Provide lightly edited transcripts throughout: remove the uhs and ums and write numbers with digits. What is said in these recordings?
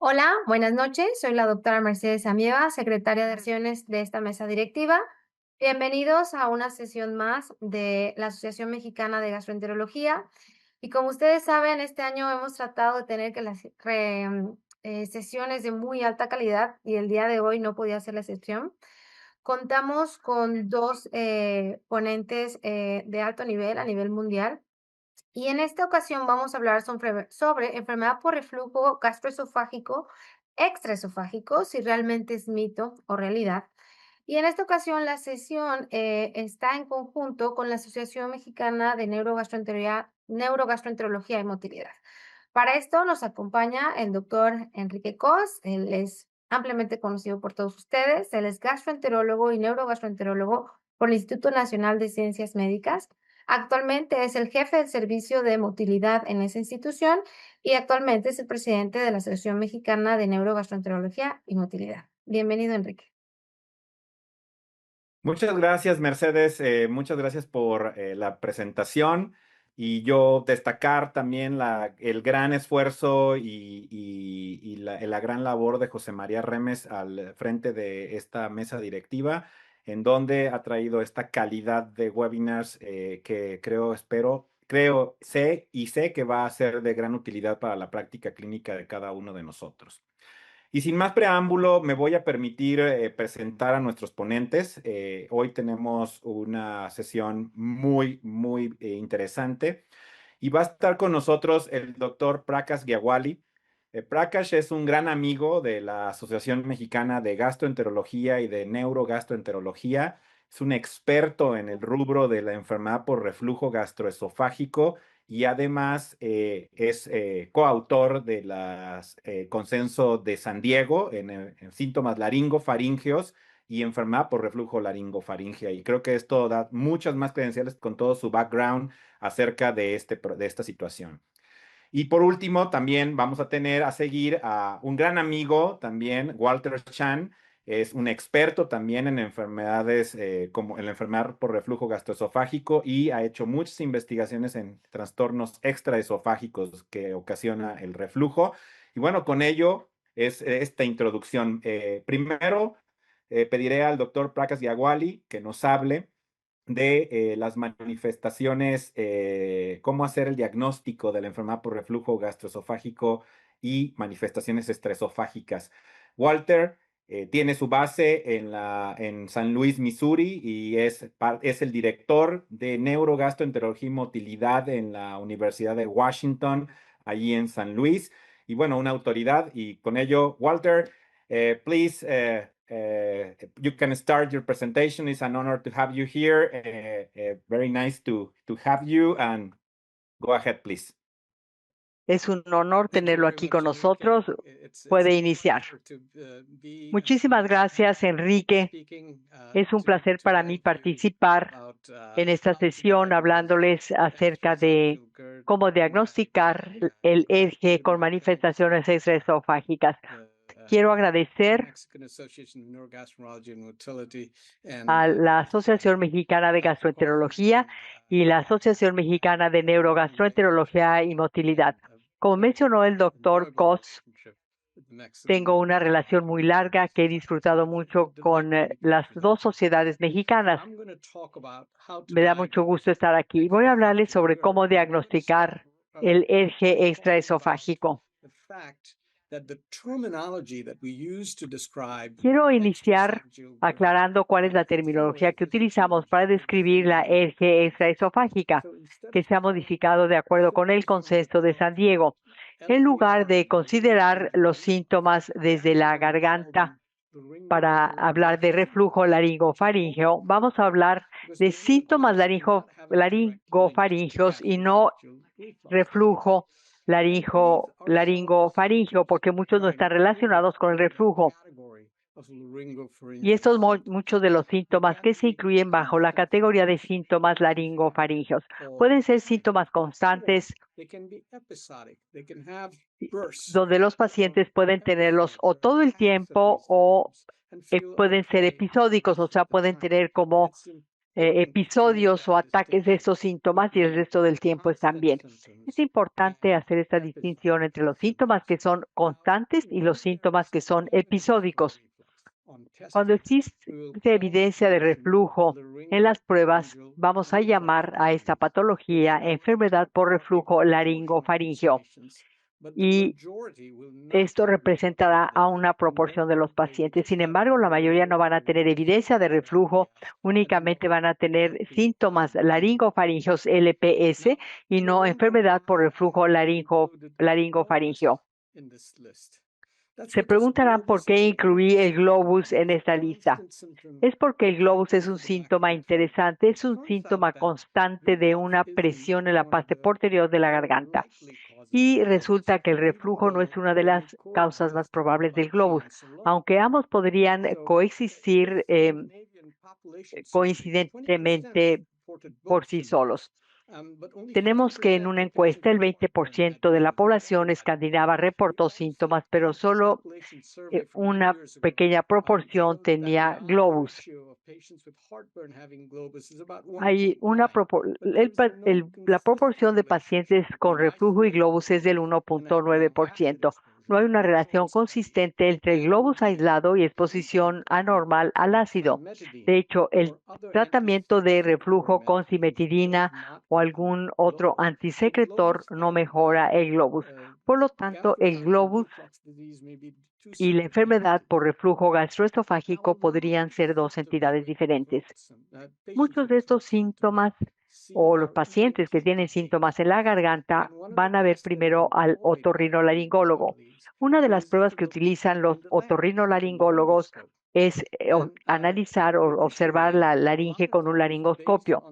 Hola, buenas noches. Soy la doctora Mercedes Amieva, secretaria de acciones de esta mesa directiva. Bienvenidos a una sesión más de la Asociación Mexicana de Gastroenterología. Y como ustedes saben, este año hemos tratado de tener que sesiones de muy alta calidad y el día de hoy no podía ser la excepción. Contamos con dos ponentes de alto nivel a nivel mundial. Y en esta ocasión vamos a hablar sobre enfermedad por reflujo gastroesofágico extraesofágico, si realmente es mito o realidad. Y en esta ocasión la sesión está en conjunto con la Asociación Mexicana de Neurogastroenterología y Motilidad. Para esto nos acompaña el doctor Enrique Cos. Él es ampliamente conocido por todos ustedes. Él es gastroenterólogo y neurogastroenterólogo por el Instituto Nacional de Ciencias Médicas. Actualmente es el jefe del servicio de motilidad en esa institución y actualmente es el presidente de la Asociación Mexicana de Neurogastroenterología y Motilidad. Bienvenido, Enrique. Muchas gracias, Mercedes. Muchas gracias por la presentación y yo destacar también el gran esfuerzo y la gran labor de José María Remes al frente de esta mesa directiva, en donde ha traído esta calidad de webinars que sé que va a ser de gran utilidad para la práctica clínica de cada uno de nosotros. Y sin más preámbulo, me voy a permitir presentar a nuestros ponentes. Hoy tenemos una sesión muy interesante y va a estar con nosotros el doctor Prakash Gyawali. Prakash es un gran amigo de la Asociación Mexicana de Gastroenterología y de Neurogastroenterología. Es un experto en el rubro de la enfermedad por reflujo gastroesofágico y además es coautor de las consenso de San Diego en síntomas laringofaríngeos y enfermedad por reflujo laringofaringea. Y creo que esto da muchas más credenciales con todo su background acerca de esta situación. Y por último, también vamos a seguir a un gran amigo también, Walter Chan. Es un experto también en enfermedades como en la enfermedad por reflujo gastroesofágico y ha hecho muchas investigaciones en trastornos extraesofágicos que ocasiona el reflujo. Y bueno, con ello es esta introducción. Primero, pediré al doctor Prakash Gyawali que nos hable de las manifestaciones, cómo hacer el diagnóstico de la enfermedad por reflujo gastroesofágico y manifestaciones estresofágicas. Walter tiene su base en San Luis, Missouri, y es el director de Neurogastroenterología y Motilidad en la Universidad de Washington, allí en San Luis. Y bueno, una autoridad. Y con ello, Walter, please, you can start your presentation. It's an honor to have you here. Very nice to have you, and go ahead, please. Es un honor tenerlo aquí con nosotros. Puede iniciar. Muchísimas gracias, Enrique. Es un placer para mí participar en esta sesión hablándoles acerca de cómo diagnosticar el ERGE con manifestaciones extraesofágicas. Quiero agradecer a la Asociación Mexicana de Gastroenterología y la Asociación Mexicana de Neurogastroenterología y Motilidad. Como mencionó el doctor Cos, tengo una relación muy larga que he disfrutado mucho con las dos sociedades mexicanas. Me da mucho gusto estar aquí. Voy a hablarles sobre cómo diagnosticar el ERGE extraesofágico. Quiero iniciar aclarando cuál es la terminología que utilizamos para describir la ERGE extraesofágica, que se ha modificado de acuerdo con el consenso de San Diego. En lugar de considerar los síntomas desde la garganta para hablar de reflujo laringofaríngeo, vamos a hablar de síntomas laringofaringeos y no reflujo laringofaringeo, porque muchos no están relacionados con el reflujo. Y estos muchos de los síntomas que se incluyen bajo la categoría de síntomas laringofaringeos pueden ser síntomas constantes, donde los pacientes pueden tenerlos o todo el tiempo o pueden ser episódicos, o sea, pueden tener como episodios o ataques de esos síntomas y el resto del tiempo están bien. Es importante hacer esta distinción entre los síntomas que son constantes y los síntomas que son episódicos. Cuando existe evidencia de reflujo en las pruebas, vamos a llamar a esta patología enfermedad por reflujo laringofaringeo. Y esto representará a una proporción de los pacientes. Sin embargo, la mayoría no van a tener evidencia de reflujo, únicamente van a tener síntomas laringofaringeos LPS y no enfermedad por reflujo laringofaringeo. Se preguntarán por qué incluí el globus en esta lista. Es porque el globus es un síntoma interesante, es un síntoma constante de una presión en la parte posterior de la garganta. Y resulta que el reflujo no es una de las causas más probables del globus, aunque ambos podrían coexistir coincidentemente por sí solos. Tenemos que en una encuesta el 20% de la población escandinava reportó síntomas, pero solo una pequeña proporción tenía globus. Hay la proporción de pacientes con reflujo y globus es del 1.9%. No hay una relación consistente entre el globus aislado y exposición anormal al ácido. De hecho, el tratamiento de reflujo con cimetidina o algún otro antisecretor no mejora el globus. Por lo tanto, el globus y la enfermedad por reflujo gastroesofágico podrían ser dos entidades diferentes. Muchos de estos síntomas o los pacientes que tienen síntomas en la garganta van a ver primero al otorrinolaringólogo. Una de las pruebas que utilizan los otorrinolaringólogos es analizar o observar la laringe con un laringoscopio.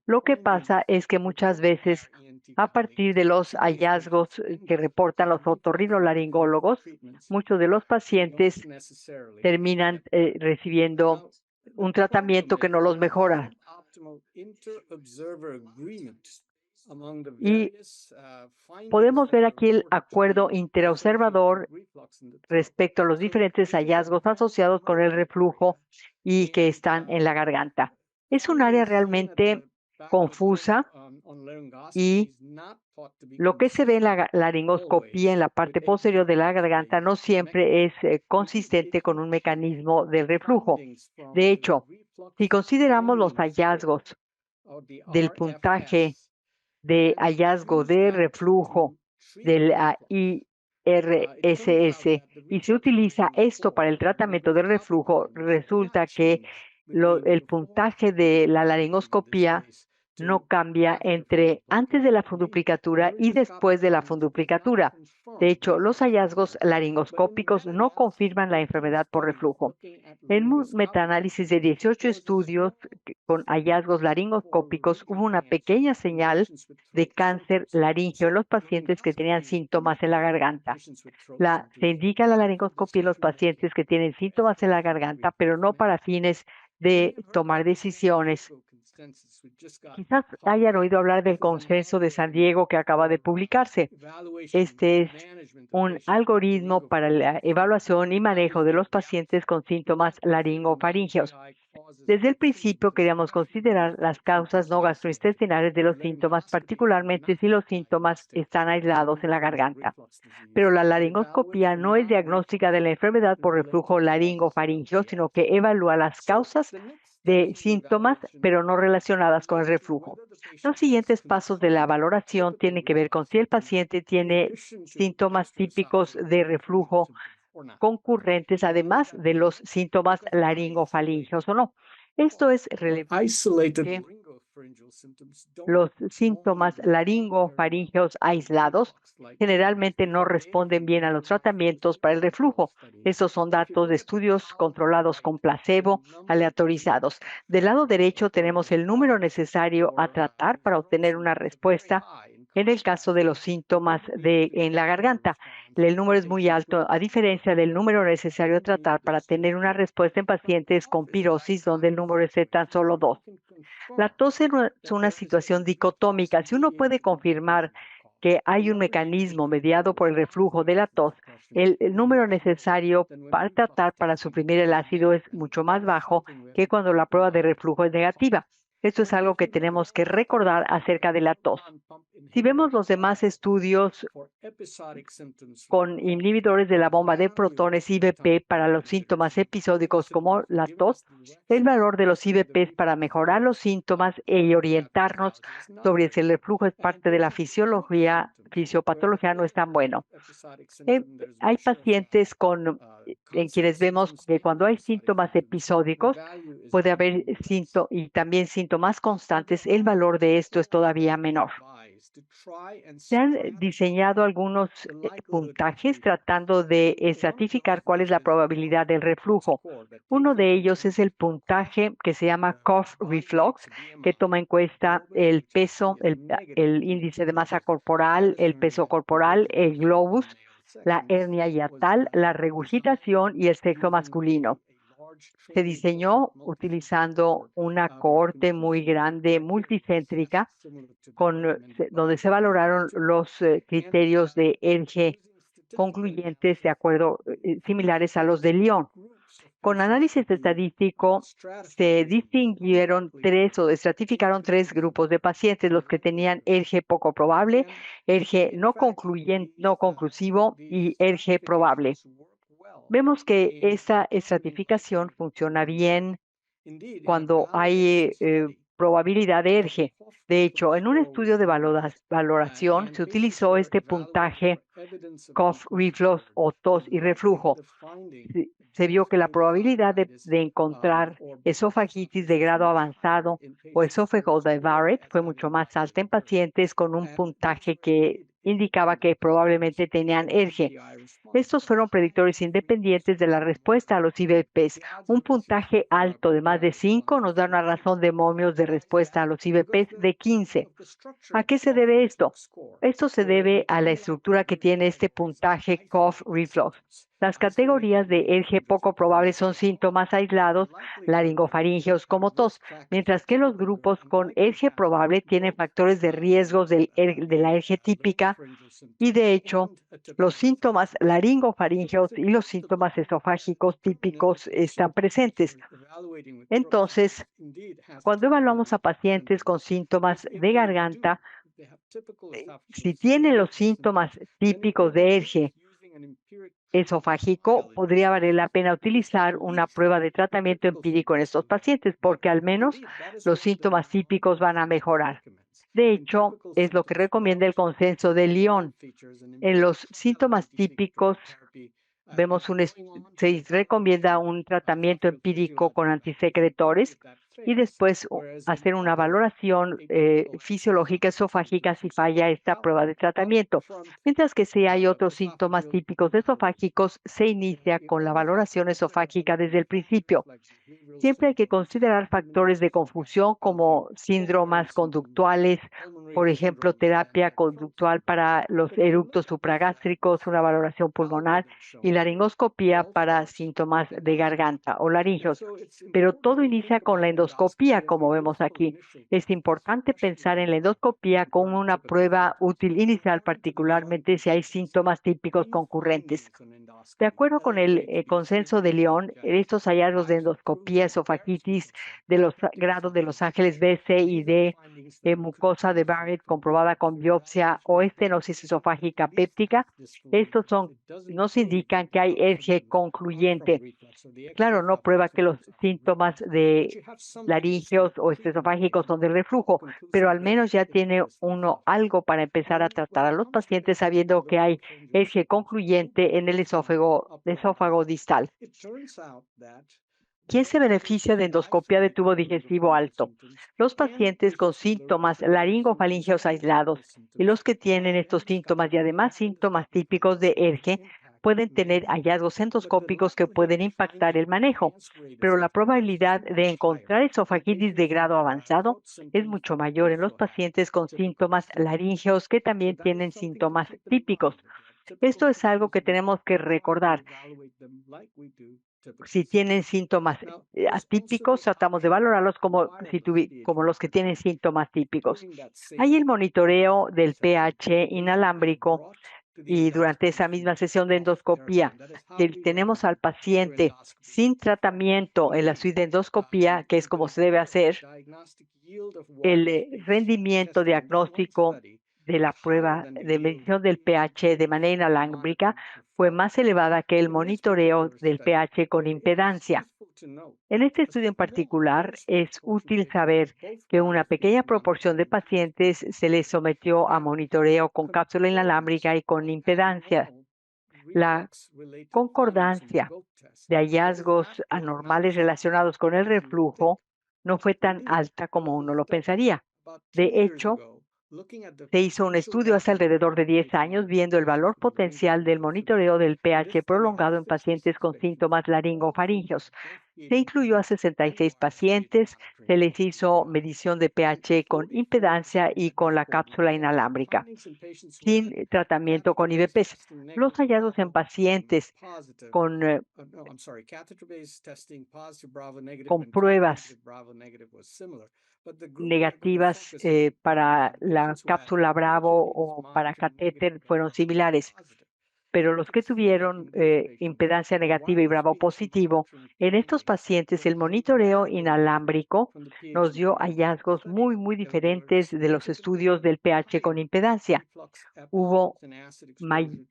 Lo que pasa es que muchas veces, a partir de los hallazgos que reportan los otorrinolaringólogos, muchos de los pacientes terminan recibiendo un tratamiento que no los mejora. Y podemos ver aquí el acuerdo interobservador respecto a los diferentes hallazgos asociados con el reflujo y que están en la garganta. Es un área realmente confusa y lo que se ve en la laringoscopía en la parte posterior de la garganta no siempre es consistente con un mecanismo del reflujo. De hecho, si consideramos los hallazgos del puntaje de hallazgo de reflujo del IRSS y se utiliza esto para el tratamiento del reflujo, resulta que el puntaje de la laringoscopía no cambia entre antes de la funduplicatura y después de la funduplicatura. De hecho, los hallazgos laringoscópicos no confirman la enfermedad por reflujo. En un metaanálisis de 18 estudios con hallazgos laringoscópicos, hubo una pequeña señal de cáncer laríngeo en los pacientes que tenían síntomas en la garganta. Se indica la laringoscopía en los pacientes que tienen síntomas en la garganta, pero no para fines de tomar decisiones. Quizás hayan oído hablar del consenso de San Diego que acaba de publicarse. Este es un algoritmo para la evaluación y manejo de los pacientes con síntomas laringofaringeos. Desde el principio queríamos considerar las causas no gastrointestinales de los síntomas, particularmente si los síntomas están aislados en la garganta. Pero la laringoscopía no es diagnóstica de la enfermedad por reflujo laringofaringeo, sino que evalúa las causas de síntomas, pero no relacionadas con el reflujo. Los siguientes pasos de la valoración tienen que ver con si el paciente tiene síntomas típicos de reflujo concurrentes, además de los síntomas laringofaringeos o no. Esto es relevante. Los síntomas laringofaringeos aislados generalmente no responden bien a los tratamientos para el reflujo. Estos son datos de estudios controlados con placebo, aleatorizados. Del lado derecho tenemos el número necesario a tratar para obtener una respuesta en el caso de los síntomas en la garganta. El número es muy alto, a diferencia del número necesario a tratar para tener una respuesta en pacientes con pirosis, donde el número es de tan solo 2. La tos es una situación dicotómica. Si uno puede confirmar que hay un mecanismo mediado por el reflujo de la tos, el número necesario para tratar para suprimir el ácido es mucho más bajo que cuando la prueba de reflujo es negativa. Esto es algo que tenemos que recordar acerca de la tos. Si vemos los demás estudios con inhibidores de la bomba de protones IBP para los síntomas episódicos como la tos, el valor de los IBPs para mejorar los síntomas y orientarnos sobre si el reflujo es parte de la fisiopatología no es tan bueno. Hay pacientes en quienes vemos que cuando hay síntomas episódicos, puede haber y también síntomas constantes, el valor de esto es todavía menor. Se han diseñado algunos puntajes tratando de estratificar cuál es la probabilidad del reflujo. Uno de ellos es el puntaje que se llama Cough Reflux, que toma en cuenta el peso, el índice de masa corporal, el peso corporal, el globus, la hernia hiatal, la regurgitación y el sexo masculino. Se diseñó utilizando una cohorte muy grande, multicéntrica, donde se valoraron los criterios de ERGE concluyentes similares a los de Lyon. Con análisis estadístico se distinguieron estratificaron 3 grupos de pacientes, los que tenían ERGE poco probable, ERGE no conclusivo y ERGE probable. Vemos que esa estratificación funciona bien cuando hay probabilidad de ERGE. De hecho, en un estudio de valoración se utilizó este puntaje Cough Reflux o tos y reflujo. Se vio que la probabilidad de encontrar esofagitis de grado avanzado o esófago de Barrett fue mucho más alta en pacientes con un puntaje que indicaba que probablemente tenían ERGE. Estos fueron predictores independientes de la respuesta a los IBPs. Un puntaje alto de más de 5 nos da una razón de momios de respuesta a los IBPs de 15. ¿A qué se debe esto? Esto se debe a la estructura que tiene este puntaje Cough Reflux. Las categorías de ERGE poco probable son síntomas aislados, laringofaringeos como tos, mientras que los grupos con ERGE probable tienen factores de riesgos de la ERGE típica y, de hecho, los síntomas laringofaringeos y los síntomas esofágicos típicos están presentes. Entonces, cuando evaluamos a pacientes con síntomas de garganta, si tienen los síntomas típicos de ERGE esofágico, podría valer la pena utilizar una prueba de tratamiento empírico en estos pacientes, porque al menos los síntomas típicos van a mejorar. De hecho, es lo que recomienda el consenso de Lyon. En los síntomas típicos, se recomienda un tratamiento empírico con antisecretores y después hacer una valoración fisiológica esofágica si falla esta prueba de tratamiento. Mientras que si hay otros síntomas típicos esofágicos, se inicia con la valoración esofágica desde el principio. Siempre hay que considerar factores de confusión como síndromas conductuales, por ejemplo, terapia conductual para los eructos supragástricos, una valoración pulmonar y laringoscopía para síntomas de garganta o laringeos. Pero todo inicia con la endoscopía, como vemos aquí. Es importante pensar en la endoscopía como una prueba útil inicial, particularmente si hay síntomas típicos concurrentes. De acuerdo con el consenso de Lyon, estos hallazgos de endoscopía, esofagitis de los grados de Los Ángeles B, C y D, mucosa de Barrett comprobada con biopsia o estenosis esofágica péptica, estos nos indican que hay ERGE concluyente. Claro, no prueba que los síntomas de laringeos o esofágicos son de reflujo, pero al menos ya tiene uno algo para empezar a tratar a los pacientes sabiendo que hay ERGE concluyente en el esófago distal. ¿Quién se beneficia de endoscopia de tubo digestivo alto? Los pacientes con síntomas laringofaringeos aislados y los que tienen estos síntomas y además síntomas típicos de ERGE pueden tener hallazgos endoscópicos que pueden impactar el manejo, pero la probabilidad de encontrar esofagitis de grado avanzado es mucho mayor en los pacientes con síntomas laringeos que también tienen síntomas típicos. Esto es algo que tenemos que recordar. si tienen síntomas atípicos, tratamos de valorarlos como los que tienen síntomas típicos. Hay el monitoreo del pH inalámbrico y durante esa misma sesión de endoscopía, tenemos al paciente sin tratamiento en la suite de endoscopía, que es como se debe hacer, el rendimiento diagnóstico de la prueba de medición del pH de manera inalámbrica fue más elevada que el monitoreo del pH con impedancia. En este estudio en particular, es útil saber que una pequeña proporción de pacientes se les sometió a monitoreo con cápsula inalámbrica y con impedancia. La concordancia de hallazgos anormales relacionados con el reflujo no fue tan alta como uno lo pensaría. De hecho, se hizo un estudio hace alrededor de 10 años viendo el valor potencial del monitoreo del pH prolongado en pacientes con síntomas laringofaringeos. Se incluyó a 66 pacientes, se les hizo medición de pH con impedancia y con la cápsula inalámbrica, sin tratamiento con IVPs. Los hallazgos en pacientes con pruebas negativas para la cápsula Bravo o para catéter fueron similares, pero los que tuvieron impedancia negativa y Bravo positivo, en estos pacientes el monitoreo inalámbrico nos dio hallazgos muy diferentes de los estudios del pH con impedancia. Hubo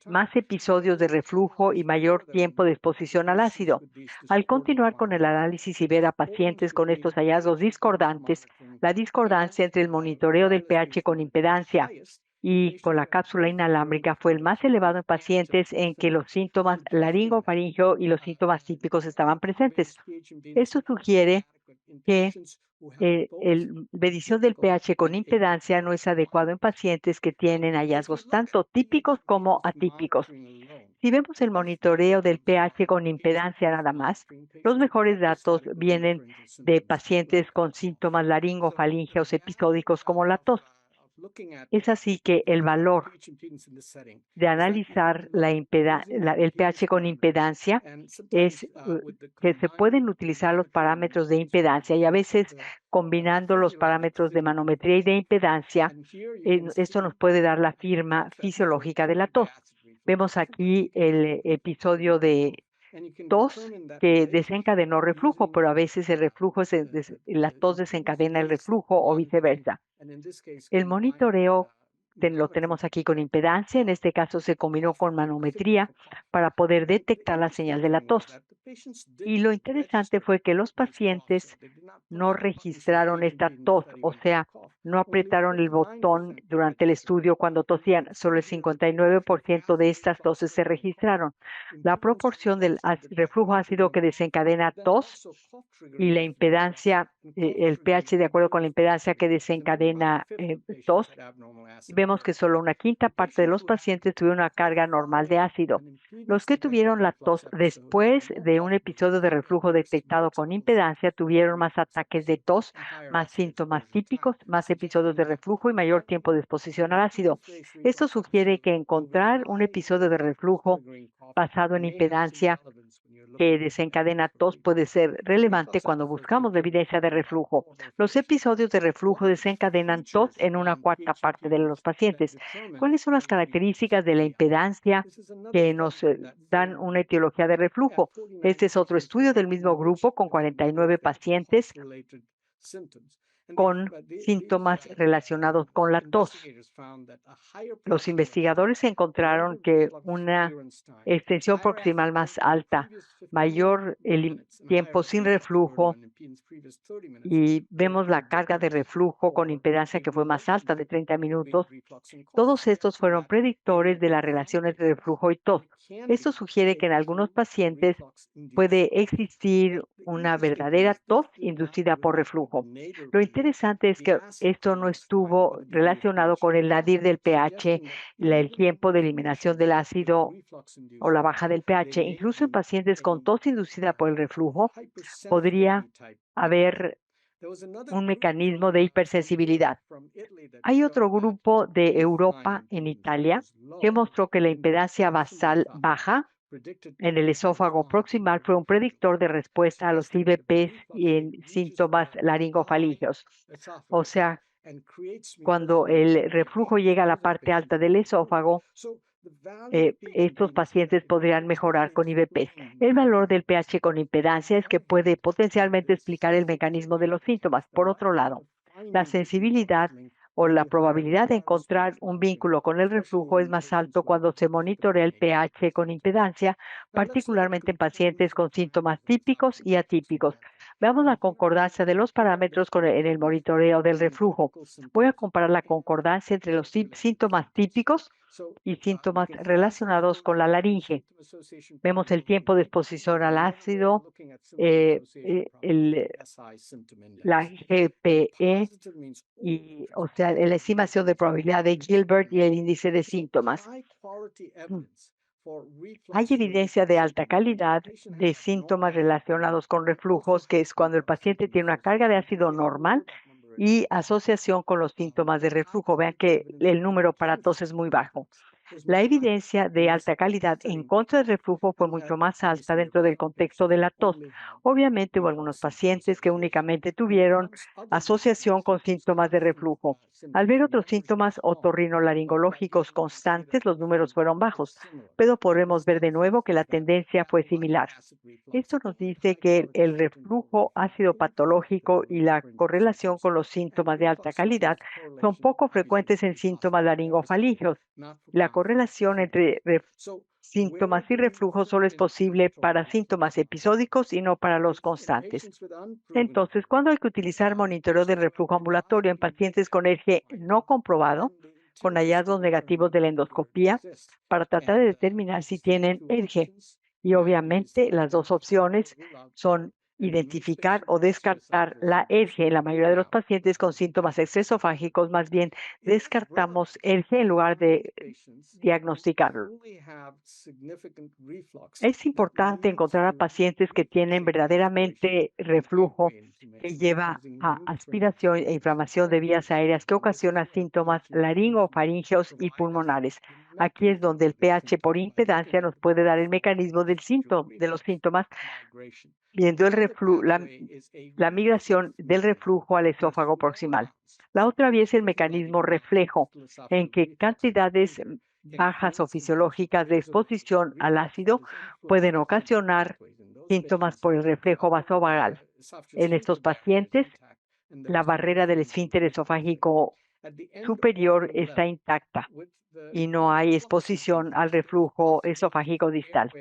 más episodios de reflujo y mayor tiempo de exposición al ácido. Al continuar con el análisis y ver a pacientes con estos hallazgos discordantes, la discordancia entre el monitoreo del pH con impedancia y con la cápsula inalámbrica fue el más elevado en pacientes en que los síntomas laringofaringeo y los síntomas típicos estaban presentes. Esto sugiere que la medición del pH con impedancia no es adecuado en pacientes que tienen hallazgos tanto típicos como atípicos. Si vemos el monitoreo del pH con impedancia nada más, los mejores datos vienen de pacientes con síntomas laringofaringeos episódicos como la tos. Es así que el valor de analizar el pH con impedancia es que se pueden utilizar los parámetros de impedancia y a veces combinando los parámetros de manometría y de impedancia, esto nos puede dar la firma fisiológica de la tos. Vemos aquí el episodio de tos que desencadenó reflujo, pero a veces el reflujo, la tos desencadena el reflujo o viceversa. El monitoreo lo tenemos aquí con impedancia, en este caso se combinó con manometría para poder detectar la señal de la tos. Y lo interesante fue que los pacientes no registraron esta tos, o sea, no apretaron el botón durante el estudio cuando tosían. Solo el 59% de estas toses se registraron. La proporción del reflujo ácido que desencadena tos y la impedancia, el pH de acuerdo con la impedancia que desencadena tos, vemos que solo una quinta parte de los pacientes tuvieron una carga normal de ácido. Los que tuvieron la tos después de un episodio de reflujo detectado con impedancia tuvieron más ataques de tos, más síntomas típicos, más episodios de reflujo y mayor tiempo de exposición al ácido. Esto sugiere que encontrar un episodio de reflujo basado en impedancia que desencadena tos puede ser relevante cuando buscamos la evidencia de reflujo. Los episodios de reflujo desencadenan tos en una cuarta parte de los pacientes. ¿Cuáles son las características de la impedancia que nos dan una etiología de reflujo? Este es otro estudio del mismo grupo con 49 pacientes con síntomas relacionados con la tos. Los investigadores encontraron que una extensión proximal más alta, mayor el tiempo sin reflujo y vemos la carga de reflujo con impedancia que fue más alta de 30 minutos. Todos estos fueron predictores de la relación entre reflujo y tos. Esto sugiere que en algunos pacientes puede existir una verdadera tos inducida por reflujo. Lo interesante es que esto no estuvo relacionado con el nadir del pH, el tiempo de eliminación del ácido o la baja del pH. Incluso en pacientes con tos inducida por el reflujo, podría haber un mecanismo de hipersensibilidad. Hay otro grupo de Europa, en Italia, que mostró que la impedancia basal baja en el esófago proximal fue un predictor de respuesta a los IBPs y en síntomas laringofaringeos. O sea, cuando el reflujo llega a la parte alta del esófago, estos pacientes podrían mejorar con IBPs. El valor del pH con impedancia es que puede potencialmente explicar el mecanismo de los síntomas. Por otro lado, la sensibilidad o la probabilidad de encontrar un vínculo con el reflujo es más alto cuando se monitorea el pH con impedancia, particularmente en pacientes con síntomas típicos y atípicos. Veamos la concordancia de los parámetros en el monitoreo del reflujo. Voy a comparar la concordancia entre los síntomas típicos y síntomas relacionados con la laringe. Vemos el tiempo de exposición al ácido, la GPE, o sea, la estimación de probabilidad de Gilbert y el índice de síntomas. Hay evidencia de alta calidad de síntomas relacionados con reflujos, que es cuando el paciente tiene una carga de ácido normal y asociación con los síntomas de reflujo. Vean que el número para tos es muy bajo. La evidencia de alta calidad en contra del reflujo fue mucho más alta dentro del contexto de la tos. Obviamente hubo algunos pacientes que únicamente tuvieron asociación con síntomas de reflujo. Al ver otros síntomas otorrinolaringológicos constantes, los números fueron bajos, pero podremos ver de nuevo que la tendencia fue similar. Esto nos dice que el reflujo ácido patológico y la correlación con los síntomas de alta calidad son poco frecuentes en síntomas laringofaringeos. La correlación entre síntomas y reflujo solo es posible para síntomas episódicos y no para los constantes. Entonces, ¿cuándo hay que utilizar monitoreo de reflujo ambulatorio en pacientes con ERGE no comprobado, con hallazgos negativos de la endoscopía, para tratar de determinar si tienen ERGE? Y obviamente las dos opciones son identificar o descartar la ERGE. En la mayoría de los pacientes con síntomas extraesofágicos, más bien descartamos ERGE en lugar de diagnosticarlo. Es importante encontrar a pacientes que tienen verdaderamente reflujo que lleva a aspiración e inflamación de vías aéreas que ocasiona síntomas laringofaringeos y pulmonares. Aquí es donde el pH por impedancia nos puede dar el mecanismo de los síntomas, viendo la migración del reflujo al esófago proximal. La otra vía es el mecanismo reflejo, en que cantidades bajas o fisiológicas de exposición al ácido pueden ocasionar síntomas por el reflejo vasovagal. En estos pacientes, la barrera del esfínter esofágico superior está intacta y no hay exposición al reflujo esofágico distal.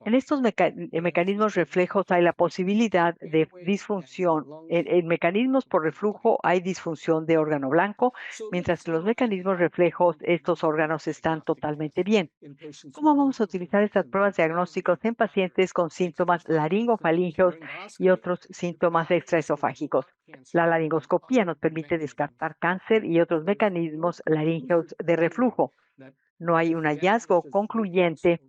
En estos mecanismos reflejos hay la posibilidad de disfunción. En mecanismos por reflujo hay disfunción de órgano blanco, mientras que los mecanismos reflejos, estos órganos están totalmente bien. ¿Cómo vamos a utilizar estas pruebas diagnósticos en pacientes con síntomas laringofaringeos y otros síntomas extraesofágicos? La laringoscopía nos permite descartar cáncer y otros mecanismos laringeos de reflujo. No hay un hallazgo concluyente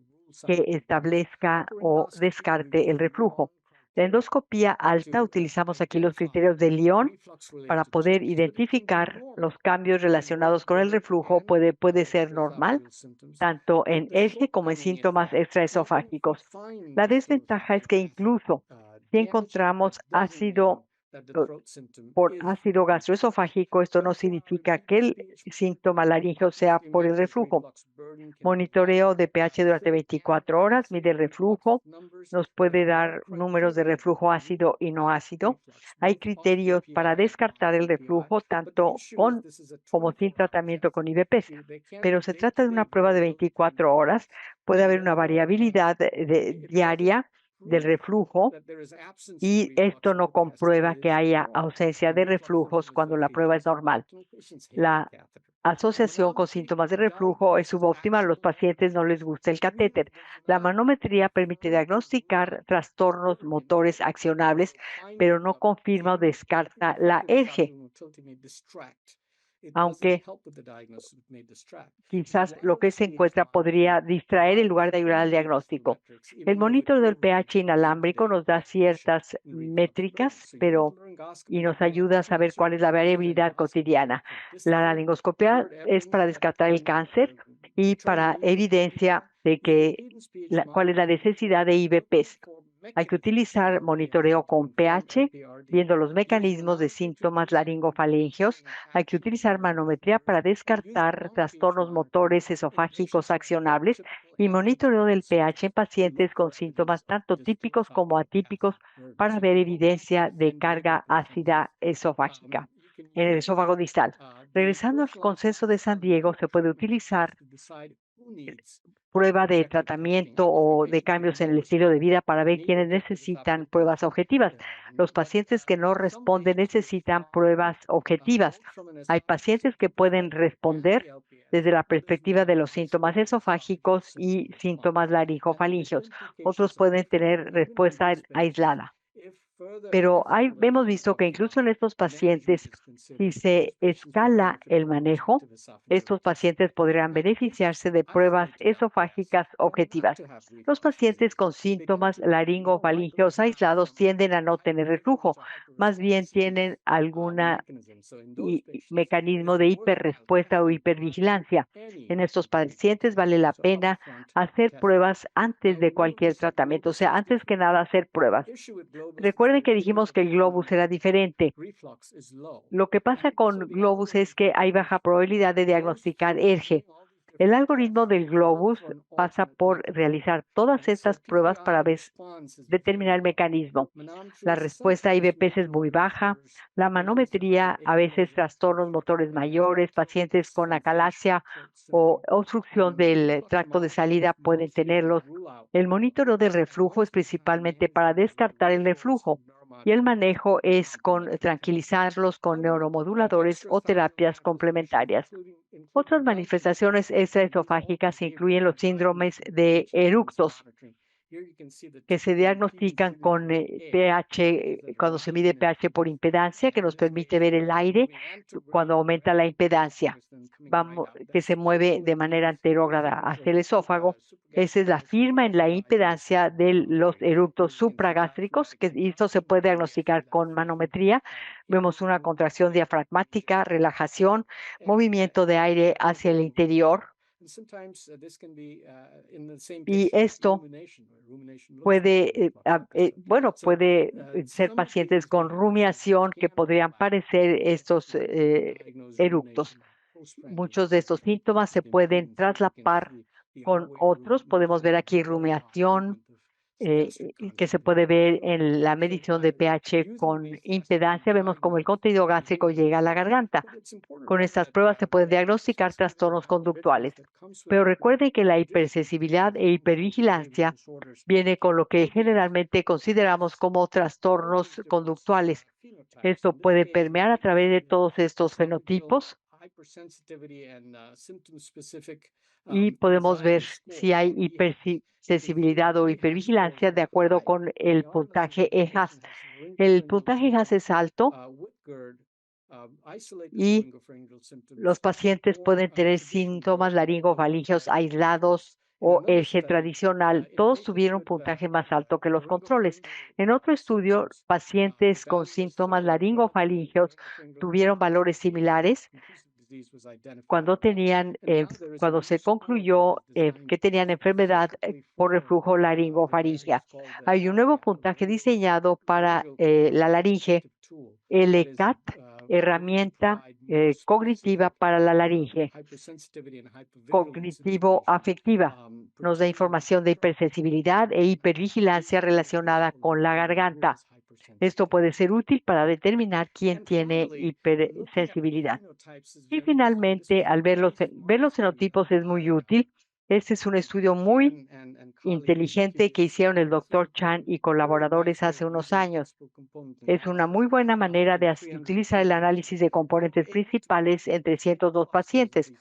que establezca o descarte el reflujo. La endoscopía alta, utilizamos aquí los criterios de Lyon para poder identificar los cambios relacionados con el reflujo. Puede ser normal, tanto en ERGE como en síntomas extraesofágicos. La desventaja es que incluso si encontramos ácido por ácido gastroesofágico, esto no significa que el síntoma laríngeo sea por el reflujo. Monitoreo de pH durante 24 horas, mide el reflujo, nos puede dar números de reflujo ácido y no ácido. Hay criterios para descartar el reflujo tanto con como sin tratamiento con IBPs, pero se trata de una prueba de 24 horas. Puede haber una variabilidad diaria del reflujo y esto no comprueba que haya ausencia de reflujos cuando la prueba es normal. La asociación con síntomas de reflujo es subóptima. A los pacientes no les gusta el catéter. La manometría permite diagnosticar trastornos motores accionables, pero no confirma o descarta la ERGE. Aunque quizás lo que se encuentra podría distraer en lugar de ayudar al diagnóstico. El monitoreo del pH inalámbrico nos da ciertas métricas, y nos ayuda a saber cuál es la variabilidad cotidiana. La laringoscopia es para descartar el cáncer y para evidencia de cuál es la necesidad de IVPs. Hay que utilizar monitoreo con pH, viendo los mecanismos de síntomas laringofaringeos. Hay que utilizar manometría para descartar trastornos motores esofágicos accionables y monitoreo del pH en pacientes con síntomas tanto típicos como atípicos para ver evidencia de carga ácida esofágica en el esófago distal. Regresando al consenso de San Diego, se puede utilizar prueba de tratamiento o de cambios en el estilo de vida para ver quiénes necesitan pruebas objetivas. Los pacientes que no responden necesitan pruebas objetivas. Hay pacientes que pueden responder desde la perspectiva de los síntomas esofágicos y síntomas laringofaringeos. Otros pueden tener respuesta aislada. Pero hemos visto que incluso en estos pacientes, si se escala el manejo, estos pacientes podrían beneficiarse de pruebas esofágicas objetivas. Los pacientes con síntomas laringofaringeos aislados tienden a no tener reflujo, más bien tienen algún mecanismo de hiperrespuesta o hipervigilancia. En estos pacientes vale la pena hacer pruebas antes de cualquier tratamiento, o sea, antes que nada hacer pruebas. Recuerden que dijimos que el globus era diferente. Lo que pasa con globus es que hay baja probabilidad de diagnosticar ERGE. El algoritmo del globus pasa por realizar todas estas pruebas para determinar el mecanismo. La respuesta a IVPs es muy baja. La manometría, a veces trastornos motores mayores, pacientes con acalasia o obstrucción del tracto de salida pueden tenerlos. El monitoreo del reflujo es principalmente para descartar el reflujo y el manejo es con tranquilizarlos con neuromoduladores o terapias complementarias. Otras manifestaciones extraesofágicas incluyen los síndromes de eructos, que se diagnostican con pH, cuando se mide pH por impedancia, que nos permite ver el aire cuando aumenta la impedancia, que se mueve de manera anterógrada hacia el esófago. Esa es la firma en la impedancia de los eructos supragástricos, y esto se puede diagnosticar con manometría. Vemos una contracción diafragmática, relajación, movimiento de aire hacia el interior. Y esto puede, puede ser pacientes con rumiación que podrían parecer estos eructos. Muchos de estos síntomas se pueden traslapar con otros. Podemos ver aquí rumiación, que se puede ver en la medición de pH con impedancia. Vemos cómo el contenido gástrico llega a la garganta. Con estas pruebas se pueden diagnosticar trastornos conductuales. Pero recuerden que la hipersensibilidad e hipervigilancia viene con lo que generalmente consideramos como trastornos conductuales. Esto puede permear a través de todos estos fenotipos y podemos ver si hay hipersensibilidad o hipervigilancia de acuerdo con el puntaje EHAS. El puntaje EHAS es alto y los pacientes pueden tener síntomas laringofaringeos aislados o ERGE tradicional. Todos tuvieron puntaje más alto que los controles. En otro estudio, pacientes con síntomas laringofaringeos tuvieron valores similares cuando se concluyó que tenían enfermedad por reflujo laringofaringea. Hay un nuevo puntaje diseñado para la laringe, LCAT, herramienta cognitiva para la laringe, cognitivo-afectiva. Nos da información de hipersensibilidad e hipervigilancia relacionada con la garganta. Esto puede ser útil para determinar quién tiene hipersensibilidad. Y finalmente, al ver los fenotipos es muy útil. Este es un estudio muy inteligente que hicieron el Dr. Chan y colaboradores hace unos años. Es una muy buena manera de utilizar el análisis de componentes principales en 302 pacientes.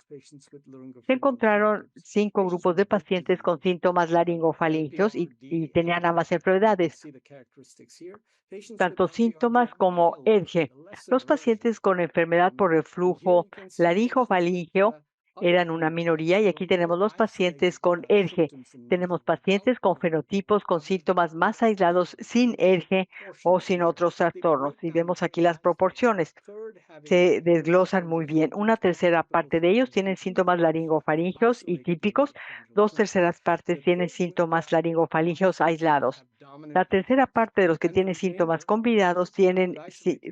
Se encontraron 5 grupos de pacientes con síntomas laringofaringeos y tenían ambas enfermedades, tanto síntomas como ERGE. Los pacientes con enfermedad por reflujo laringofaringeo eran una minoría y aquí tenemos los pacientes con ERGE. Tenemos pacientes con fenotipos con síntomas más aislados sin ERGE o sin otros trastornos. Y vemos aquí las proporciones. se desglosan muy bien. Una tercera parte de ellos tienen síntomas laringofaringeos y típicos. 2/3 partes tienen síntomas laringofaringeos aislados. La tercera parte de los que tienen síntomas combinados tienen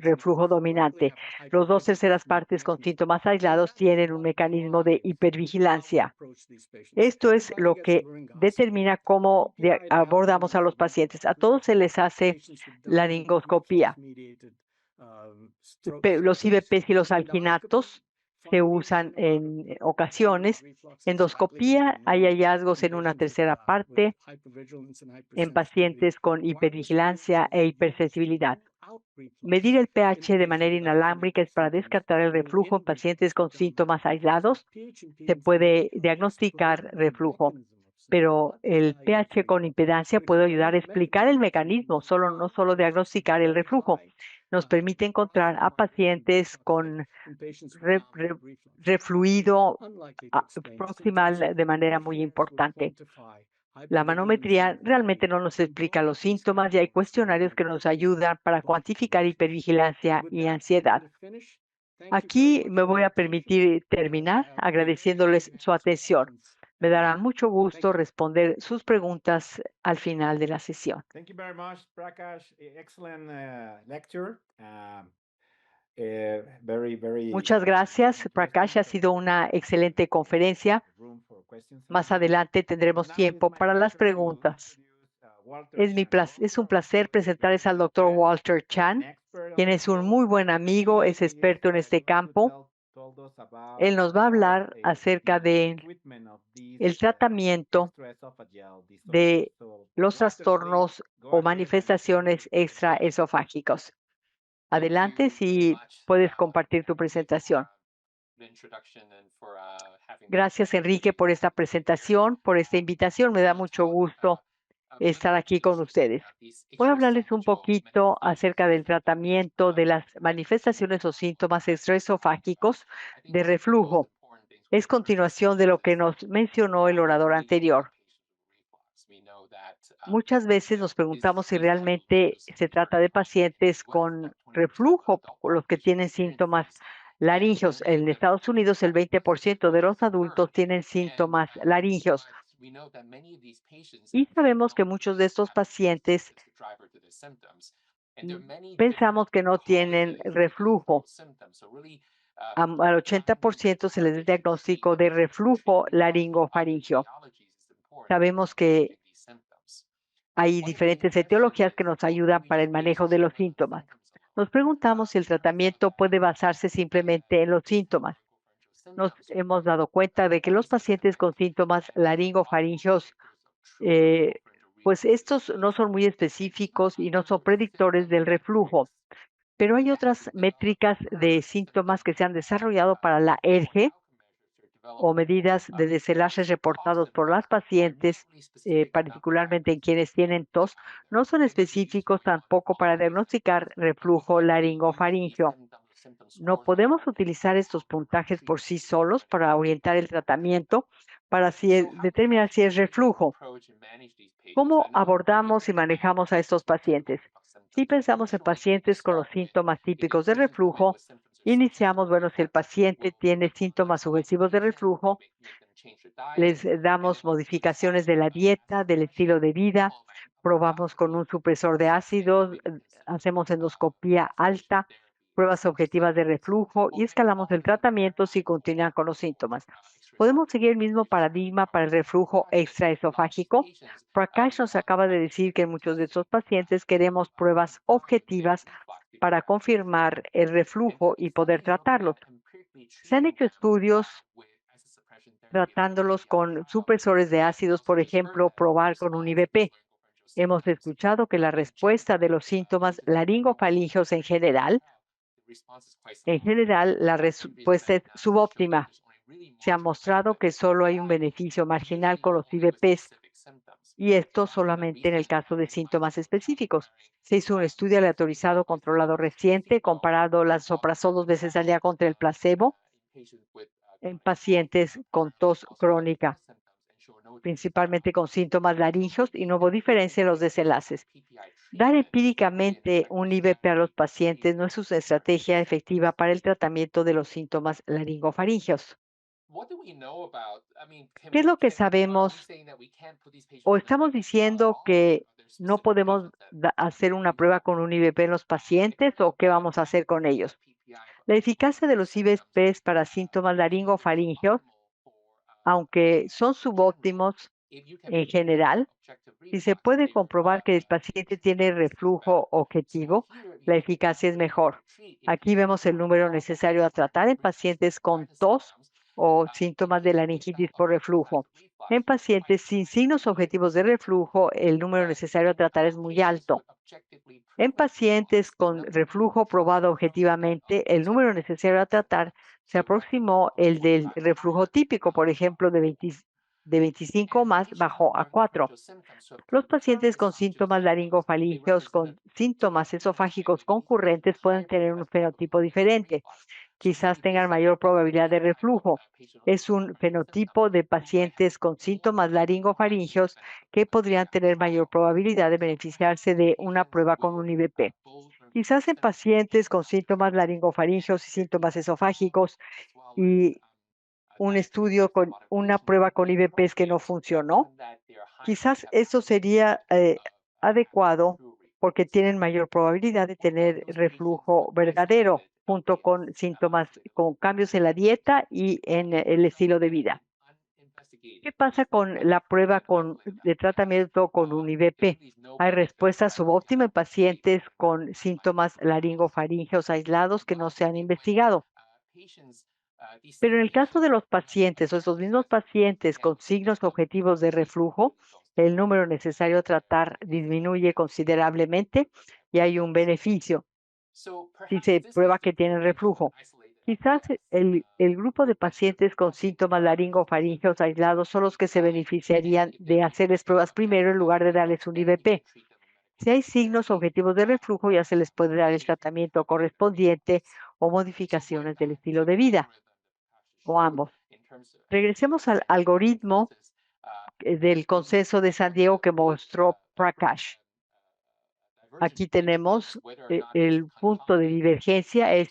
reflujo dominante. Los 2/3 partes con síntomas aislados tienen un mecanismo de hipervigilancia. Esto es lo que determina cómo abordamos a los pacientes. A todos se les hace laringoscopía. Los IVPs y los alginatos se usan en ocasiones. Endoscopía, hay hallazgos en una tercera parte en pacientes con hipervigilancia e hipersensibilidad. Medir el pH de manera inalámbrica es para descartar el reflujo en pacientes con síntomas aislados. Se puede diagnosticar reflujo, pero el pH con impedancia puede ayudar a explicar el mecanismo, no solo diagnosticar el reflujo. Nos permite encontrar a pacientes con refluido proximal de manera muy importante. La manometría realmente no nos explica los síntomas y hay cuestionarios que nos ayudan para cuantificar hipervigilancia y ansiedad. Aquí me voy a permitir terminar agradeciéndoles su atención. Me dará mucho gusto responder sus preguntas al final de la sesión. Thank you very much, Prakash. Excellent lecture. Muchas gracias, Prakash. Ha sido una excelente conferencia. Más adelante tendremos tiempo para las preguntas. Es un placer presentarles al Dr. Walter Chan, quien es un muy buen amigo, es experto en este campo. Él nos va a hablar acerca de el tratamiento de los trastornos o manifestaciones extraesofágicos. Adelante, si puedes compartir tu presentación. Gracias, Enrique, por esta presentación, por esta invitación. Me da mucho gusto estar aquí con ustedes. Voy a hablarles un poquito acerca del tratamiento de las manifestaciones o síntomas extraesofágicos de reflujo. Es continuación de lo que nos mencionó el orador anterior. Muchas veces nos preguntamos si realmente se trata de pacientes con reflujo, los que tienen síntomas laringeos. En Estados Unidos, el 20% de los adultos tienen síntomas laringeos. Y sabemos que muchos de estos pacientes pensamos que no tienen reflujo. Al 80% se les da diagnóstico de reflujo laringofaringeo. Sabemos que hay diferentes etiologías que nos ayudan para el manejo de los síntomas. Nos preguntamos si el tratamiento puede basarse simplemente en los síntomas. Nos hemos dado cuenta de que los pacientes con síntomas laringofaringeos, pues estos no son muy específicos y no son predictores del reflujo. Pero hay otras métricas de síntomas que se han desarrollado para la ERGE o medidas de desenlaces reportados por las pacientes, particularmente en quienes tienen tos, no son específicos tampoco para diagnosticar reflujo laringofaringeo. No podemos utilizar estos puntajes por sí solos para orientar el tratamiento para determinar si es reflujo. ¿Cómo abordamos y manejamos a estos pacientes? Si pensamos en pacientes con los síntomas típicos de reflujo, iniciamos, si el paciente tiene síntomas sugestivos de reflujo, les damos modificaciones de la dieta, del estilo de vida, probamos con un supresor de ácidos, hacemos endoscopía alta, pruebas objetivas de reflujo y escalamos el tratamiento si continúan con los síntomas. ¿Podemos seguir el mismo paradigma para el reflujo extraesofágico? Prakash nos acaba de decir que en muchos de estos pacientes queremos pruebas objetivas para confirmar el reflujo y poder tratarlos. Se han hecho estudios tratándolos con supresores de ácidos, por ejemplo, probar con un IVP. Hemos escuchado que la respuesta de los síntomas laringofaringeos en general, la respuesta es subóptima. Se ha mostrado que solo hay un beneficio marginal con los IVPs y esto solamente en el caso de síntomas específicos. Se hizo un estudio aleatorizado controlado reciente comparado lansoprazol 2 veces al día contra el placebo en pacientes con tos crónica. principalmente con síntomas laringeos, y no hubo diferencia en los desenlaces. Dar empíricamente un IVP a los pacientes no es una estrategia efectiva para el tratamiento de los síntomas laringofaringeos. ¿Qué es lo que sabemos? ¿O estamos diciendo que no podemos hacer una prueba con un IVP en los pacientes, o qué vamos a hacer con ellos? La eficacia de los IVPs para síntomas laringofaringeos, aunque son subóptimos en general, si se puede comprobar que el paciente tiene reflujo objetivo, la eficacia es mejor. Aquí vemos el número necesario a tratar en pacientes con tos o síntomas de laringitis por reflujo. En pacientes sin signos objetivos de reflujo, el número necesario a tratar es muy alto. En pacientes con reflujo probado objetivamente, el número necesario a tratar se aproximó el del reflujo típico, por ejemplo, de 25 más bajó a 4. Los pacientes con síntomas laringofaringeos con síntomas esofágicos concurrentes pueden tener un fenotipo diferente. Quizás tengan mayor probabilidad de reflujo. Es un fenotipo de pacientes con síntomas laringofaringeos que podrían tener mayor probabilidad de beneficiarse de una prueba con un IVP. Quizás en pacientes con síntomas laringofaringeos y síntomas esofágicos y un estudio con una prueba con IVPs que no funcionó, quizás eso sería adecuado porque tienen mayor probabilidad de tener reflujo verdadero, junto con síntomas, con cambios en la dieta y en el estilo de vida. ¿Qué pasa con la prueba de tratamiento con un IVP? Hay respuesta subóptima en pacientes con síntomas laringofaringeos aislados que no se han investigado. Pero en el caso de los pacientes o esos mismos pacientes con signos objetivos de reflujo, el número necesario a tratar disminuye considerablemente y hay un beneficio si se prueba que tienen reflujo. Quizás el grupo de pacientes con síntomas laringofaringeos aislados son los que se beneficiarían de hacerles pruebas primero en lugar de darles un IVP. Si hay signos objetivos de reflujo, ya se les puede dar el tratamiento correspondiente o modificaciones del estilo de vida, o ambos. Regresemos al algoritmo del consenso de San Diego que mostró Prakash. Aquí tenemos el punto de divergencia es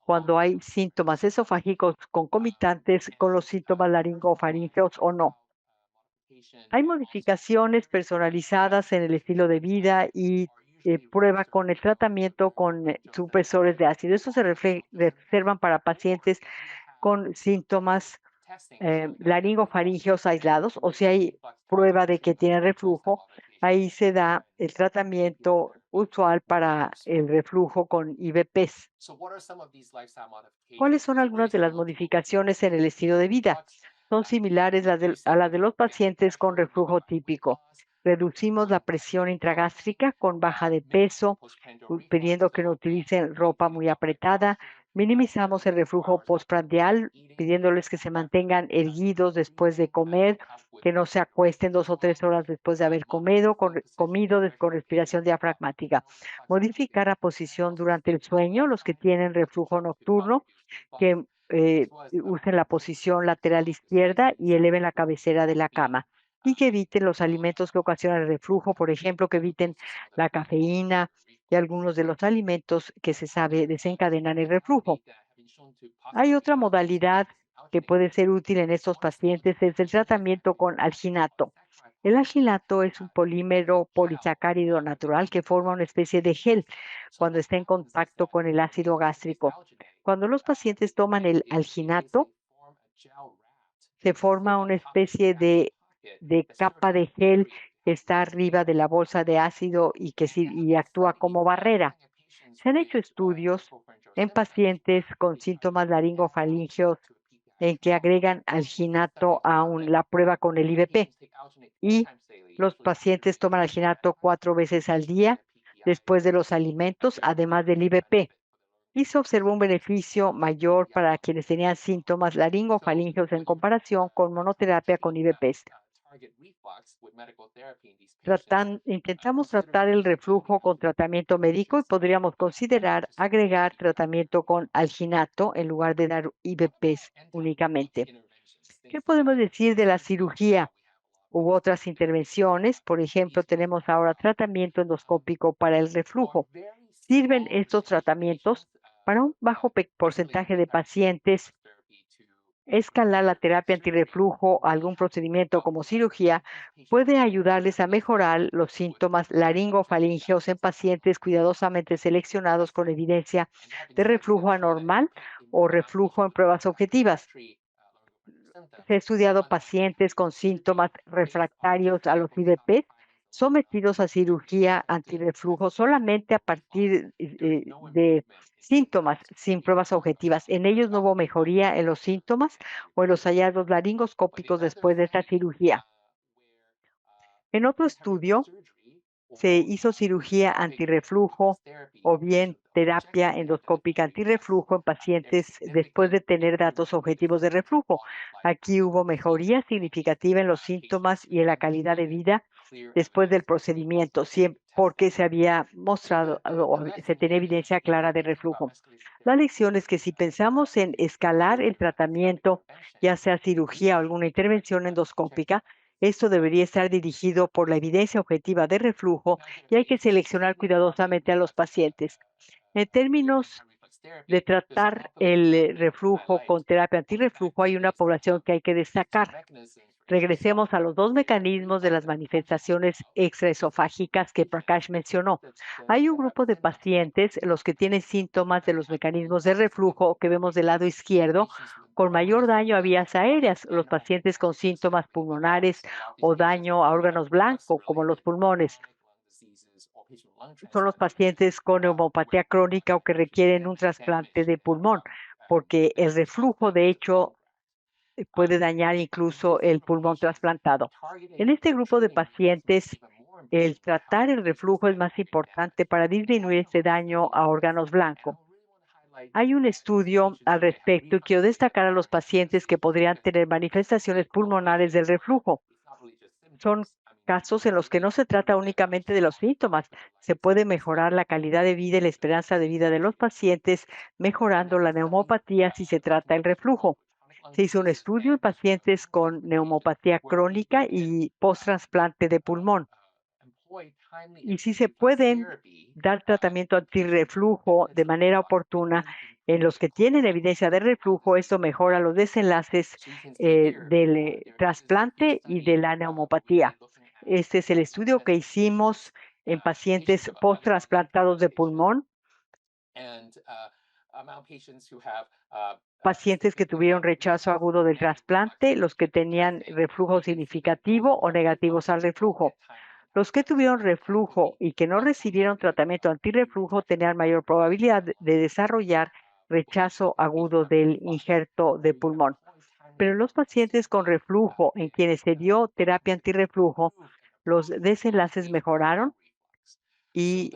cuando hay síntomas esofágicos concomitantes con los síntomas laringofaringeos o no. Hay modificaciones personalizadas en el estilo de vida y prueba con el tratamiento con supresores de ácido. Eso se reservan para pacientes con síntomas laringofaringeos aislados, o si hay prueba de que tiene reflujo, ahí se da el tratamiento usual para el reflujo con IVPs. ¿Cuáles son algunas de las modificaciones en el estilo de vida? Son similares a las de los pacientes con reflujo típico. Reducimos la presión intragástrica con baja de peso, pidiendo que no utilicen ropa muy apretada. Minimizamos el reflujo postprandial, pidiéndoles que se mantengan erguidos después de comer, que no se acuesten 2 o 3 horas después de haber comido con respiración diafragmática. Modificar la posición durante el sueño, los que tienen reflujo nocturno, que usen la posición lateral izquierda y eleven la cabecera de la cama. Y que eviten los alimentos que ocasionan el reflujo, por ejemplo, que eviten la cafeína y algunos de los alimentos que se sabe desencadenan el reflujo. Hay otra modalidad que puede ser útil en estos pacientes, es el tratamiento con alginato. El alginato es un polímero polisacárido natural que forma una especie de gel cuando está en contacto con el ácido gástrico. Cuando los pacientes toman el alginato, se forma una especie de capa de gel que está arriba de la bolsa de ácido y actúa como barrera. Se han hecho estudios en pacientes con síntomas laringofaringeos en que agregan alginato a la prueba con el IVP y los pacientes toman alginato 4 veces al día después de los alimentos, además del IVP. Y se observó un beneficio mayor para quienes tenían síntomas laringofaringeos en comparación con monoterapia con IVPs. Intentamos tratar el reflujo con tratamiento médico y podríamos considerar agregar tratamiento con alginato en lugar de dar IVPs únicamente. ¿Qué podemos decir de la cirugía? Hubo otras intervenciones, por ejemplo, tenemos ahora tratamiento endoscópico para el reflujo. ¿Sirven estos tratamientos? Para un bajo porcentaje de pacientes, escalar la terapia antirreflujo a algún procedimiento como cirugía puede ayudarles a mejorar los síntomas laringofaringeos en pacientes cuidadosamente seleccionados con evidencia de reflujo anormal o reflujo en pruebas objetivas. Se ha estudiado pacientes con síntomas refractarios a los IVP sometidos a cirugía antirreflujo solamente a partir de síntomas sin pruebas objetivas. En ellos no hubo mejoría en los síntomas o en los hallazgos laringoscópicos después de esta cirugía. En otro estudio, se hizo cirugía antirreflujo o bien terapia endoscópica antirreflujo en pacientes después de tener datos objetivos de reflujo. Aquí hubo mejoría significativa en los síntomas y en la calidad de vida después del procedimiento, porque se había mostrado o se tenía evidencia clara de reflujo. La lección es que si pensamos en escalar el tratamiento, ya sea cirugía o alguna intervención endoscópica, esto debería estar dirigido por la evidencia objetiva de reflujo y hay que seleccionar cuidadosamente a los pacientes. En términos de tratar el reflujo con terapia antirreflujo, hay una población que hay que destacar. Regresemos a los dos mecanismos de las manifestaciones extraesofágicas que Prakash mencionó. Hay un grupo de pacientes, los que tienen síntomas de los mecanismos de reflujo que vemos del lado izquierdo, con mayor daño a vías aéreas, los pacientes con síntomas pulmonares o daño a órganos blancos, como los pulmones. Son los pacientes con neumopatía crónica o que requieren un trasplante de pulmón, porque el reflujo, de hecho, puede dañar incluso el pulmón trasplantado. En este grupo de pacientes, el tratar el reflujo es más importante para disminuir este daño a órganos blancos. Hay un estudio al respecto y quiero destacar a los pacientes que podrían tener manifestaciones pulmonares del reflujo. Son casos en los que no se trata únicamente de los síntomas, se puede mejorar la calidad de vida y la esperanza de vida de los pacientes, mejorando la neumopatía si se trata el reflujo. Se hizo un estudio en pacientes con neumopatía crónica y post-trasplante de pulmón. Y si se pueden dar tratamiento antirreflujo de manera oportuna en los que tienen evidencia de reflujo, esto mejora los desenlaces del trasplante y de la neumopatía. Este es el estudio que hicimos en pacientes post-trasplantados de pulmón, pacientes que tuvieron rechazo agudo del trasplante, los que tenían reflujo significativo o negativos al reflujo. Los que tuvieron reflujo y que no recibieron tratamiento antirreflujo tenían mayor probabilidad de desarrollar rechazo agudo del injerto de pulmón. Pero los pacientes con reflujo en quienes se dio terapia antirreflujo, los desenlaces mejoraron y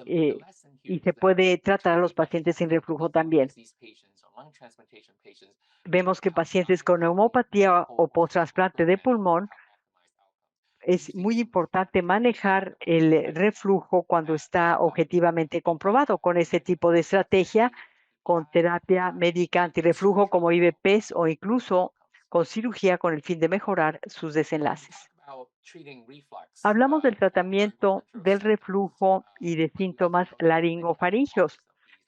se puede tratar a los pacientes sin reflujo también. Vemos que pacientes con neumopatía o post-trasplante de pulmón, es muy importante manejar el reflujo cuando está objetivamente comprobado con este tipo de estrategia, con terapia médica antirreflujo como IVPs o incluso con cirugía con el fin de mejorar sus desenlaces. Hablamos del tratamiento del reflujo y de síntomas laringofaringeos,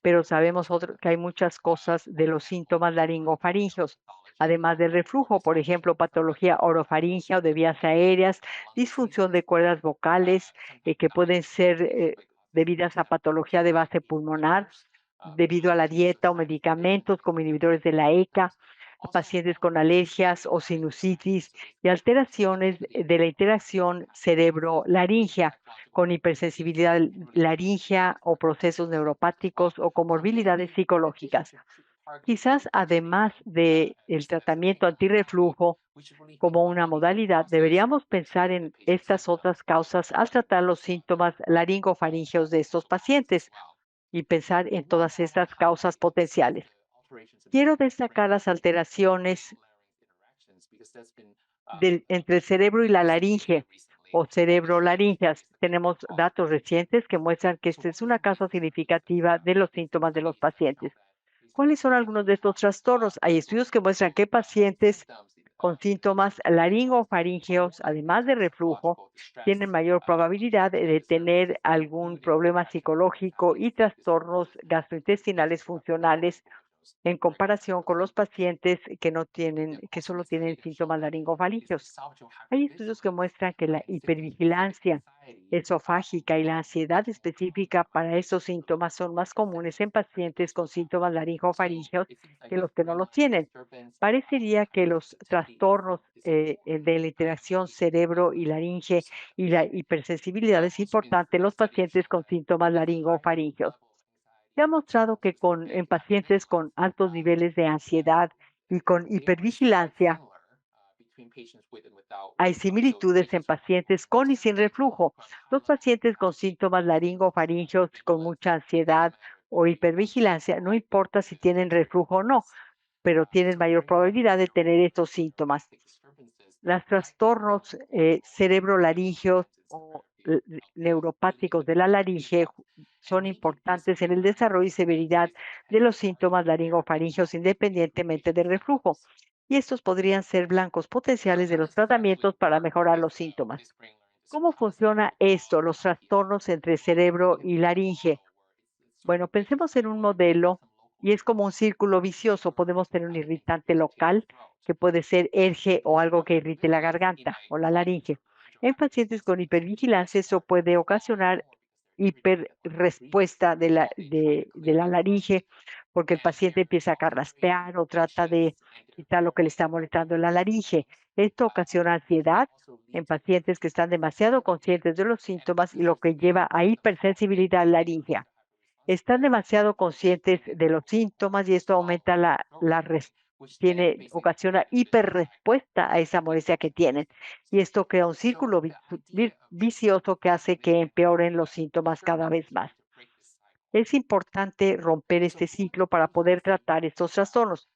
pero sabemos que hay muchas cosas de los síntomas laringofaringeos. Además del reflujo, por ejemplo, patología orofaringea o de vías aéreas, disfunción de cuerdas vocales que pueden ser debidas a patología de base pulmonar, debido a la dieta o medicamentos como inhibidores de la ECA, pacientes con alergias o sinusitis y alteraciones de la interacción cerebro-laringea, con hipersensibilidad laringea o procesos neuropáticos o comorbilidades psicológicas. Quizás además del tratamiento antirreflujo como una modalidad, deberíamos pensar en estas otras causas al tratar los síntomas laringofaringeos de estos pacientes y pensar en todas estas causas potenciales. Quiero destacar las alteraciones entre el cerebro y la laringe o cerebro-laringeas. Tenemos datos recientes que muestran que esta es una causa significativa de los síntomas de los pacientes. ¿Cuáles son algunos de estos trastornos? Hay estudios que muestran que pacientes con síntomas laringofaríngeos, además de reflujo, tienen mayor probabilidad de tener algún problema psicológico y trastornos gastrointestinales funcionales en comparación con los pacientes que solo tienen síntomas laringofaringeos. Hay estudios que muestran que la hipervigilancia esofágica y la ansiedad específica para esos síntomas son más comunes en pacientes con síntomas laringofaringeos que los que no los tienen. Parecería que los trastornos de la interacción cerebro y laringe y la hipersensibilidad es importante en los pacientes con síntomas laringofaringeos. Se ha mostrado que en pacientes con altos niveles de ansiedad y con hipervigilancia hay similitudes en pacientes con y sin reflujo. Los pacientes con síntomas laringofaringeos con mucha ansiedad o hipervigilancia, no importa si tienen reflujo o no, pero tienen mayor probabilidad de tener estos síntomas. Los trastornos cerebrolaringeos o neuropáticos de la laringe son importantes en el desarrollo y severidad de los síntomas laringofaringeos independientemente del reflujo. Y estos podrían ser blancos potenciales de los tratamientos para mejorar los síntomas. ¿Cómo funciona esto, los trastornos entre cerebro y laringe? Bueno, pensemos en un modelo y es como un círculo vicioso. Podemos tener un irritante local que puede ser erge o algo que irrite la garganta o la laringe. En pacientes con hipervigilancia, eso puede ocasionar hiperrespuesta de la laringe porque el paciente empieza a carraspear o trata de quitar lo que le está molestando en la laringe. Esto ocasiona ansiedad en pacientes que están demasiado conscientes de los síntomas y lo que lleva a hipersensibilidad laringea. Están demasiado conscientes de los síntomas y esto aumenta ocasiona hiperrespuesta a esa molestia que tienen. Y esto crea un círculo vicioso que hace que empeoren los síntomas cada vez más. Es importante romper este ciclo para poder tratar estos trastornos.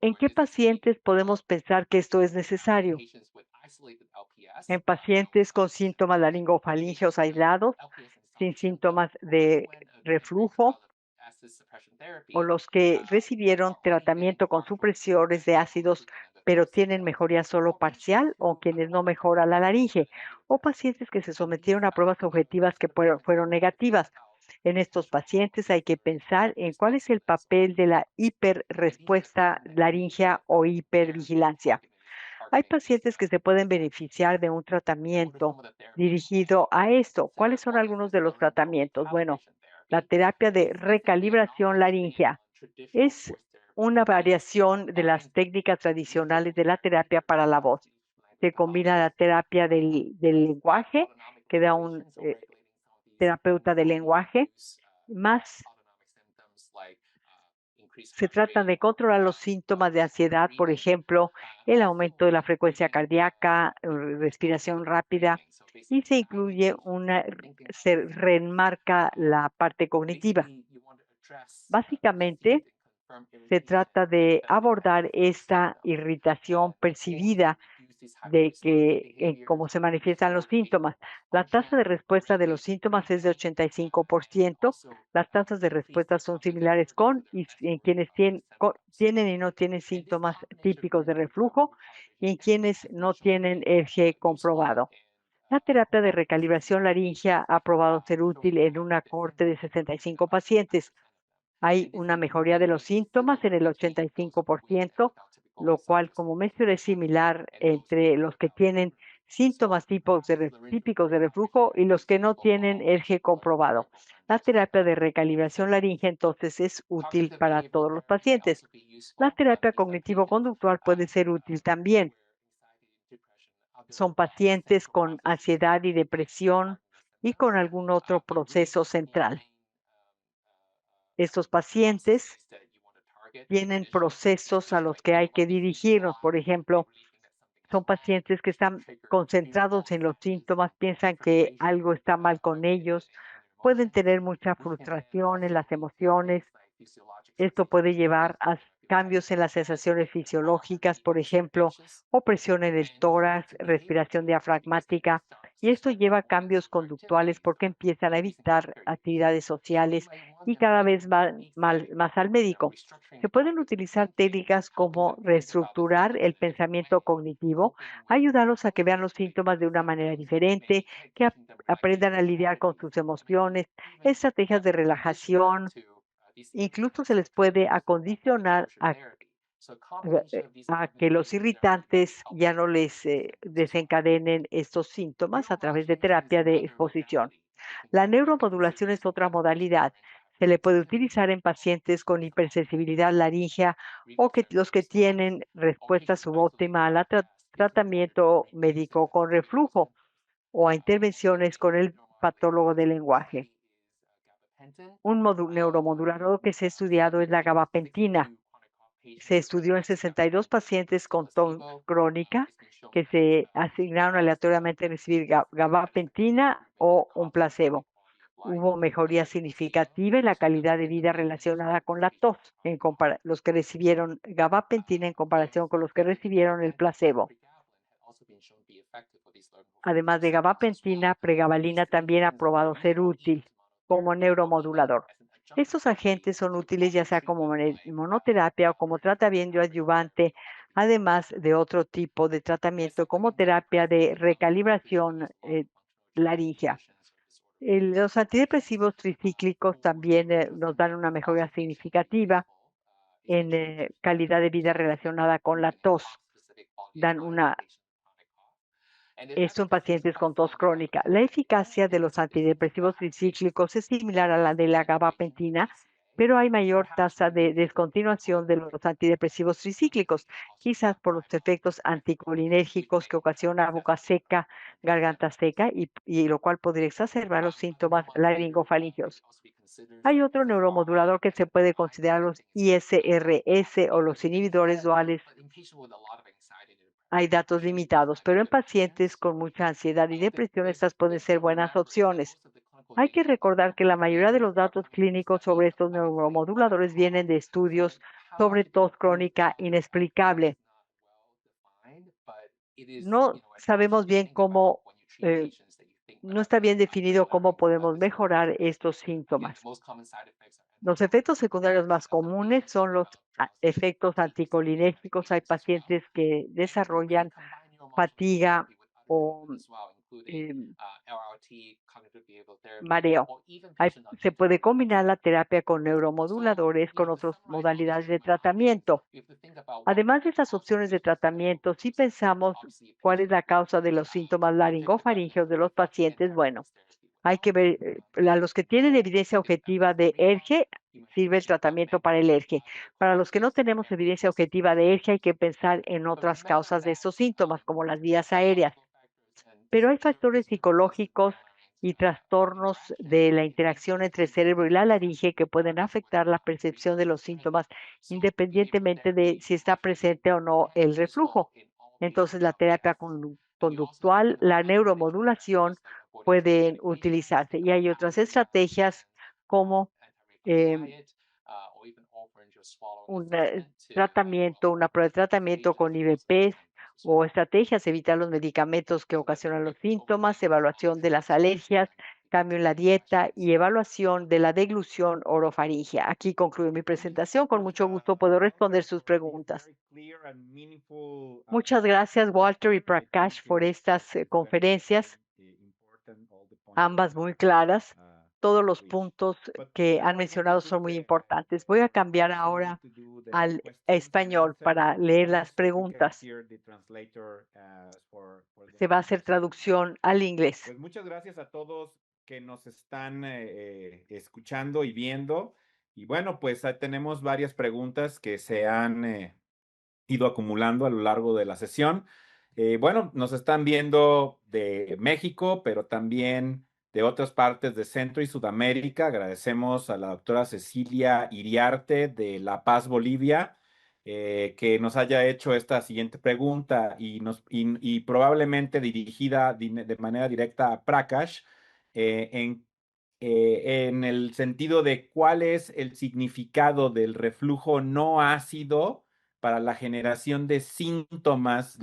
¿En qué pacientes podemos pensar que esto es necesario? En pacientes con síntomas laringofaringeos aislados, sin síntomas de reflujo, o los que recibieron tratamiento con supresores de ácidos, pero tienen mejoría solo parcial, o quienes no mejora la laringe, o pacientes que se sometieron a pruebas objetivas que fueron negativas. En estos pacientes hay que pensar en cuál es el papel de la hiperrespuesta laringea o hipervigilancia. Hay pacientes que se pueden beneficiar de un tratamiento dirigido a esto. ¿Cuáles son algunos de los tratamientos? Bueno, la terapia de recalibración laringea es una variación de las técnicas tradicionales de la terapia para la voz. Se combina la terapia del lenguaje, que da un terapeuta del lenguaje, más se trata de controlar los síntomas de ansiedad, por ejemplo, el aumento de la frecuencia cardíaca, respiración rápida, y se reenmarca la parte cognitiva. Básicamente, se trata de abordar esta irritación percibida cómo se manifiestan los síntomas. La tasa de respuesta de los síntomas es de 85%. Las tasas de respuesta son similares en quienes tienen y no tienen síntomas típicos de reflujo y en quienes no tienen ERG comprobado. La terapia de recalibración laringea ha probado ser útil en una cohorte de 65 pacientes. Hay una mejoría de los síntomas en el 85%, lo cual, como mencioné, es similar entre los que tienen síntomas típicos de reflujo y los que no tienen ERG comprobado. La terapia de recalibración laringea entonces es útil para todos los pacientes. La terapia cognitivo-conductual puede ser útil también. Son pacientes con ansiedad y depresión y con algún otro proceso central. Estos pacientes tienen procesos a los que hay que dirigirnos. Por ejemplo, son pacientes que están concentrados en los síntomas, piensan que algo está mal con ellos, pueden tener mucha frustración en las emociones. Esto puede llevar a cambios en las sensaciones fisiológicas, por ejemplo, opresión en el tórax, respiración diafragmática, y esto lleva a cambios conductuales porque empiezan a evitar actividades sociales y cada vez van más al médico. Se pueden utilizar técnicas como reestructurar el pensamiento cognitivo, ayudarlos a que vean los síntomas de una manera diferente, que aprendan a lidiar con sus emociones, estrategias de relajación. Incluso se les puede acondicionar a que los irritantes ya no les desencadenen estos síntomas a través de terapia de exposición. La neuromodulación es otra modalidad. Se le puede utilizar en pacientes con hipersensibilidad laríngea o los que tienen respuesta subóptima al tratamiento médico con reflujo o a intervenciones con el patólogo del lenguaje. Un neuromodulador que se ha estudiado es la gabapentina. Se estudió en 62 pacientes con TON crónica que se asignaron aleatoriamente a recibir gabapentina o un placebo. Hubo mejoría significativa en la calidad de vida relacionada con la tos en los que recibieron gabapentina en comparación con los que recibieron el placebo. Además de gabapentina, pregabalina también ha probado ser útil como neuromodulador. Estos agentes son útiles ya sea como monoterapia o como tratamiento adyuvante, además de otro tipo de tratamiento como terapia de recalibración laríngea. Los antidepresivos tricíclicos también nos dan una mejora significativa en calidad de vida relacionada con la tos. Dan esto en pacientes con tos crónica. La eficacia de los antidepresivos tricíclicos es similar a la de la gabapentina, pero hay mayor tasa de descontinuación de los antidepresivos tricíclicos, quizás por los efectos anticolinérgicos que ocasiona boca seca, garganta seca y lo cual podría exacerbar los síntomas laringofaringeos. Hay otro neuromodulador que se puede considerar los ISRS o los inhibidores duales. Hay datos limitados, pero en pacientes con mucha ansiedad y depresión estas pueden ser buenas opciones. Hay que recordar que la mayoría de los datos clínicos sobre estos neuromoduladores vienen de estudios sobre tos crónica inexplicable. No sabemos bien cómo, no está bien definido cómo podemos mejorar estos síntomas. Los efectos secundarios más comunes son los efectos anticolinérgicos. Hay pacientes que desarrollan fatiga o mareo. Se puede combinar la terapia con neuromoduladores con otras modalidades de tratamiento. Además de estas opciones de tratamiento, si pensamos cuál es la causa de los síntomas laringofaringeos de los pacientes, bueno, hay que ver, a los que tienen evidencia objetiva de ERGE, sirve el tratamiento para el ERGE. Para los que no tenemos evidencia objetiva de ERGE, hay que pensar en otras causas de estos síntomas, como las vías aéreas. Pero hay factores psicológicos y trastornos de la interacción entre el cerebro y la laringe que pueden afectar la percepción de los síntomas independientemente de si está presente o no el reflujo. Entonces, la terapia conductual, la neuromodulación pueden utilizarse y hay otras estrategias como un tratamiento, una prueba de tratamiento con IVPs o estrategias, evitar los medicamentos que ocasionan los síntomas, evaluación de las alergias, cambio en la dieta y evaluación de la deglución orofaringea. Aquí concluye mi presentación. Con mucho gusto puedo responder sus preguntas. Muchas gracias, Walter y Prakash, por estas conferencias, ambas muy claras. Todos los puntos que han mencionado son muy importantes. Voy a cambiar ahora al español para leer las preguntas. Se va a hacer traducción al inglés. Pues muchas gracias a todos que nos están escuchando y viendo. Y bueno, pues tenemos varias preguntas que se han ido acumulando a lo largo de la sesión. Bueno, nos están viendo de México, pero también de otras partes de Centro y Sudamérica. Agradecemos a la doctora Cecilia Iriarte de La Paz, Bolivia, que nos haya hecho esta siguiente pregunta y probablemente dirigida de manera directa a Prakash en el sentido de cuál es el significado del reflujo no ácido para la generación de síntomas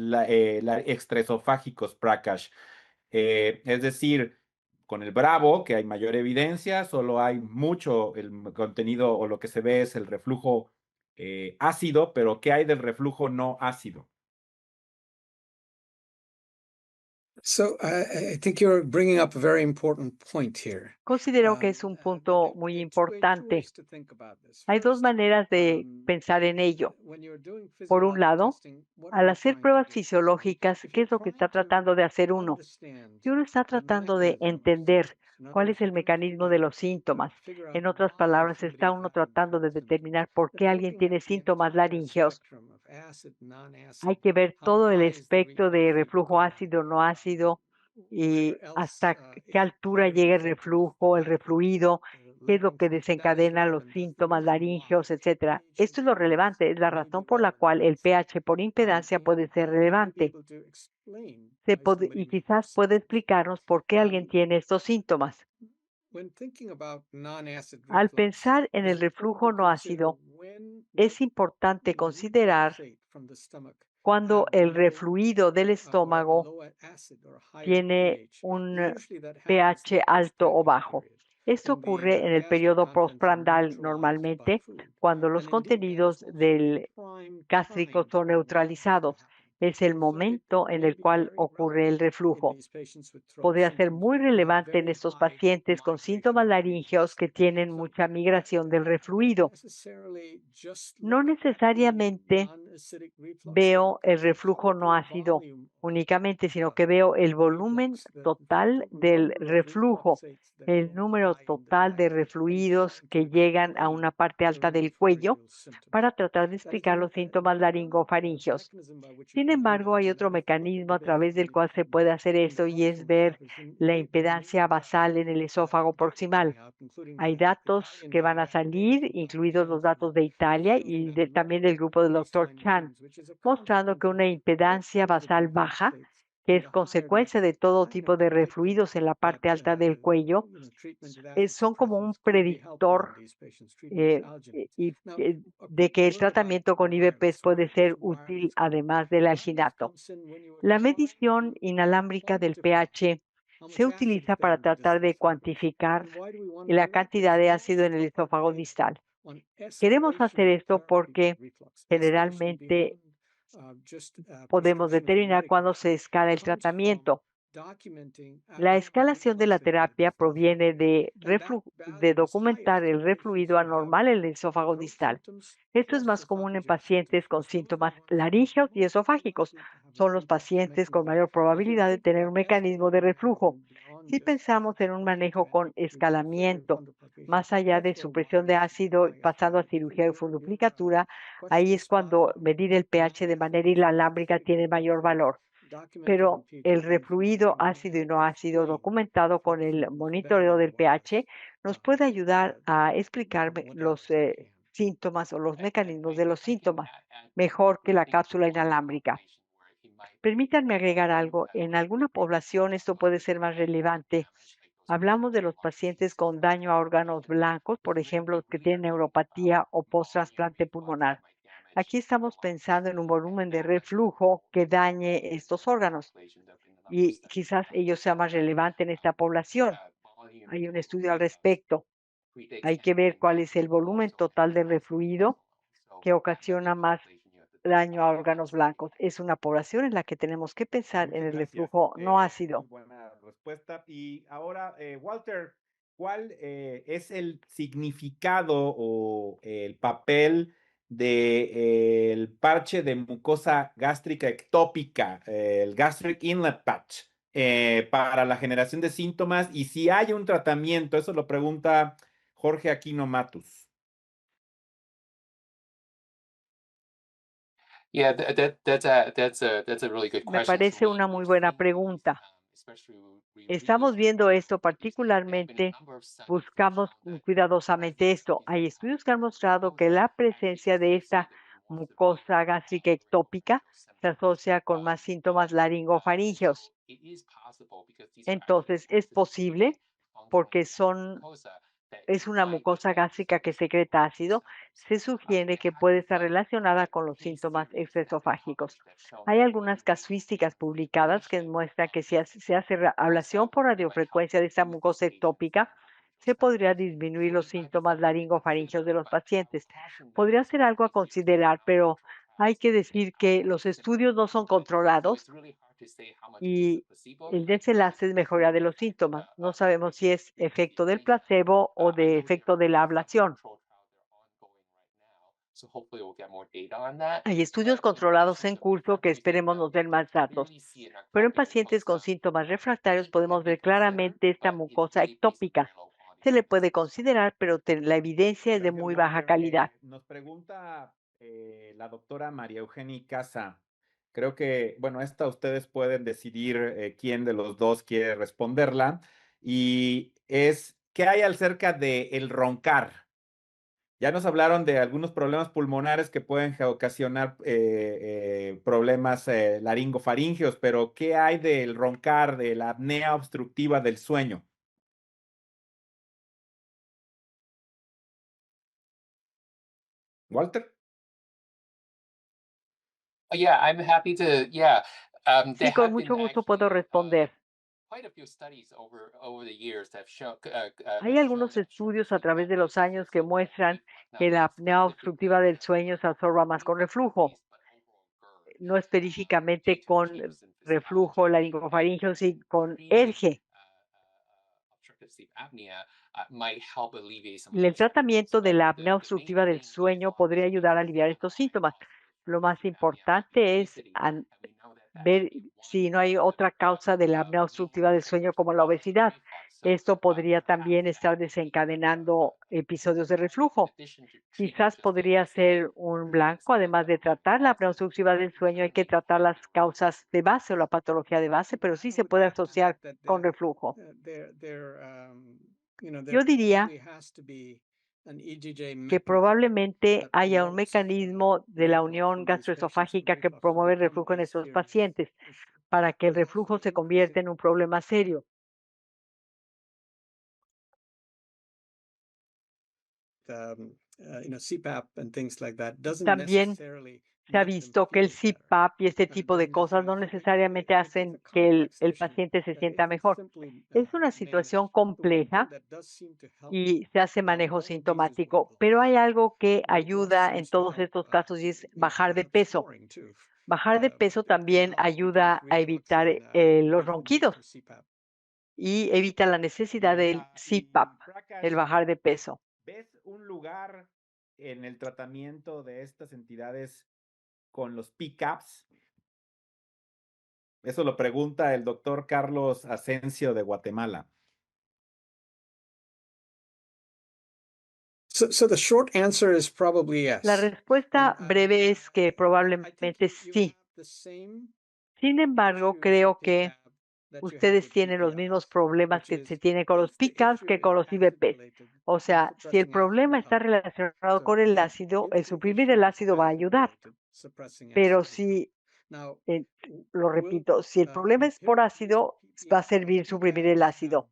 extraesofágicos, Prakash. Es decir, con el Bravo, que hay mayor evidencia, solo hay mucho, el contenido o lo que se ve es el reflujo ácido, pero ¿qué hay del reflujo no ácido? So I think you're bringing up a very important point here. Considero que es un punto muy importante. Hay dos maneras de pensar en ello. Por un lado, al hacer pruebas fisiológicas, ¿qué es lo que está tratando de hacer uno? Si uno está tratando de entender cuál es el mecanismo de los síntomas, en otras palabras, está uno tratando de determinar por qué alguien tiene síntomas laringeos. Hay que ver todo el espectro de reflujo ácido, no ácido, y hasta qué altura llega el reflujo, el refluido, qué es lo que desencadena los síntomas laringeos, etcétera. Esto es lo relevante, es la razón por la cual el pH por impedancia puede ser relevante. Y quizás puede explicarnos por qué alguien tiene estos síntomas. Al pensar en el reflujo no ácido, es importante considerar cuando el refluido del estómago tiene un pH alto o bajo. Esto ocurre en el periodo postprandial normalmente, cuando los contenidos del gástrico son neutralizados. Es el momento en el cual ocurre el reflujo. Podría ser muy relevante en estos pacientes con síntomas laringeos que tienen mucha migración del refluido. No necesariamente veo el reflujo no ácido únicamente, sino que veo el volumen total del reflujo, el número total de refluidos que llegan a una parte alta del cuello para tratar de explicar los síntomas laringofaringeos. Sin embargo, hay otro mecanismo a través del cual se puede hacer esto y es ver la impedancia basal en el esófago proximal. Hay datos que van a salir, incluidos los datos de Italia y también del grupo del Dr. Chan, mostrando que una impedancia basal baja, que es consecuencia de todo tipo de refluidos en la parte alta del cuello, son como un predictor de que el tratamiento con IVPs puede ser útil además del alginato. La medición inalámbrica del pH se utiliza para tratar de cuantificar la cantidad de ácido en el esófago distal. Queremos hacer esto porque generalmente podemos determinar cuándo se escala el tratamiento. La escalación de la terapia proviene de documentar el refluido anormal en el esófago distal. Esto es más común en pacientes con síntomas laringeos y esofágicos. Son los pacientes con mayor probabilidad de tener un mecanismo de reflujo. Si pensamos en un manejo con escalamiento, más allá de supresión de ácido, pasando a cirugía de funduplicatura, ahí es cuando medir el pH de manera inalámbrica tiene mayor valor. Pero el refluido ácido y no ácido documentado con el monitoreo del pH nos puede ayudar a explicar los síntomas o los mecanismos de los síntomas mejor que la cápsula inalámbrica. Permítanme agregar algo. En alguna población esto puede ser más relevante. Hablamos de los pacientes con daño a órganos blancos, por ejemplo, los que tienen neuropatía o post-trasplante pulmonar. Aquí estamos pensando en un volumen de reflujo que dañe estos órganos y quizás ello sea más relevante en esta población. Hay un estudio al respecto. Hay que ver cuál es el volumen total de refluido que ocasiona más daño a órganos blancos. Es una población en la que tenemos que pensar en el reflujo no ácido. Buena respuesta. Y ahora, Walter, ¿cuál es el significado o el papel del parche de mucosa gástrica ectópica, el Gastric Inlet Patch, para la generación de síntomas? Y si hay un tratamiento, eso lo pregunta Jorge Aquino Matus. Me parece una muy buena pregunta. Estamos viendo esto particularmente, buscamos cuidadosamente esto. Hay estudios que han mostrado que la presencia de esta mucosa gástrica ectópica se asocia con más síntomas laringofaringeos. Entonces, es posible porque son es una mucosa gástrica que secreta ácido, se sugiere que puede estar relacionada con los síntomas extraesofágicos. Hay algunas casuísticas publicadas que muestran que si se hace ablación por radiofrecuencia de esta mucosa ectópica, se podría disminuir los síntomas laringofaringeos de los pacientes. Podría ser algo a considerar, pero hay que decir que los estudios no son controlados y el desenlace es mejoría de los síntomas. No sabemos si es efecto del placebo o de efecto de la ablación. Hay estudios controlados en curso que esperemos nos den más datos. Pero en pacientes con síntomas refractarios podemos ver claramente esta mucosa ectópica. Se le puede considerar, pero la evidencia es de Gracias, muy baja Walter. calidad. Nos pregunta la doctora María Eugenia Casa. Creo que, bueno, esta ustedes pueden decidir quién de los dos quiere responderla. Y es, ¿qué hay acerca del roncar? Ya nos hablaron de algunos problemas pulmonares que pueden ocasionar problemas laringofaringeos, pero ¿qué hay del roncar, de la apnea obstructiva del sueño? Walter. Sí, con mucho gusto puedo responder. Hay algunos estudios a través de los años que muestran que la apnea obstructiva del sueño se absorba más con reflujo, no específicamente con reflujo laringofaringeo, sino con ERGE. El tratamiento de la apnea obstructiva del sueño podría ayudar a aliviar estos síntomas. Lo más importante es ver si no hay otra causa de la apnea obstructiva del sueño como la obesidad. Esto podría también estar desencadenando episodios de reflujo. Quizás podría ser un blanco, además de tratar la apnea obstructiva del sueño, hay que tratar las causas de base o la patología de base, pero sí se puede asociar con reflujo. Yo diría que probablemente haya un mecanismo de la unión gastroesofágica que promueve el reflujo en estos pacientes para que el reflujo se convierta en un problema serio. También se ha visto que el CPAP y este tipo de cosas no necesariamente hacen que el paciente se sienta mejor. Es una situación compleja y se hace manejo sintomático, pero hay algo que ayuda en todos estos casos y es bajar de peso. Bajar de peso también ayuda a evitar los ronquidos y evita la necesidad del CPAP, el bajar de peso. ¿Ves un lugar en el tratamiento de estas entidades con los PCAPs? Eso lo pregunta el doctor Carlos Asensio de Guatemala. The short answer is probably yes. La respuesta breve es que probablemente sí. Sin embargo, creo que ustedes tienen los mismos problemas que se tienen con los PCAPs que con los IVPs. O sea, si el problema está relacionado con el ácido, el suprimir el ácido va a ayudar. Pero si, lo repito, si el problema es por ácido, va a servir suprimir el ácido.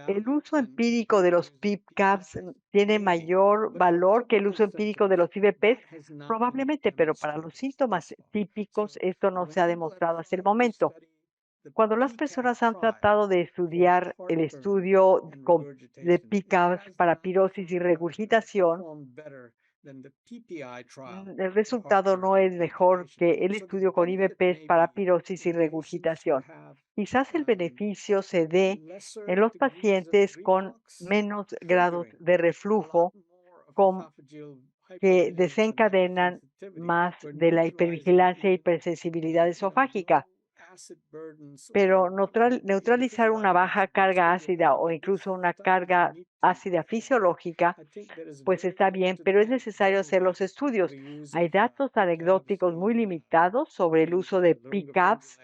El uso empírico de los PCAPs tiene mayor valor que el uso empírico de los IVPs, probablemente, pero para los síntomas típicos esto no se ha demostrado hasta el momento. Cuando las personas han tratado de estudiar el estudio de PCAPs para pirosis y regurgitación, el resultado no es mejor que el estudio con IVPs para pirosis y regurgitación. Quizás el beneficio se dé en los pacientes con menos grados de reflujo, que desencadenan más de la hipervigilancia y hipersensibilidad esofágica. Pero neutralizar una baja carga ácida o incluso una carga ácida fisiológica, pues está bien, pero es necesario hacer los estudios. Hay datos anecdóticos muy limitados sobre el uso de PCAPs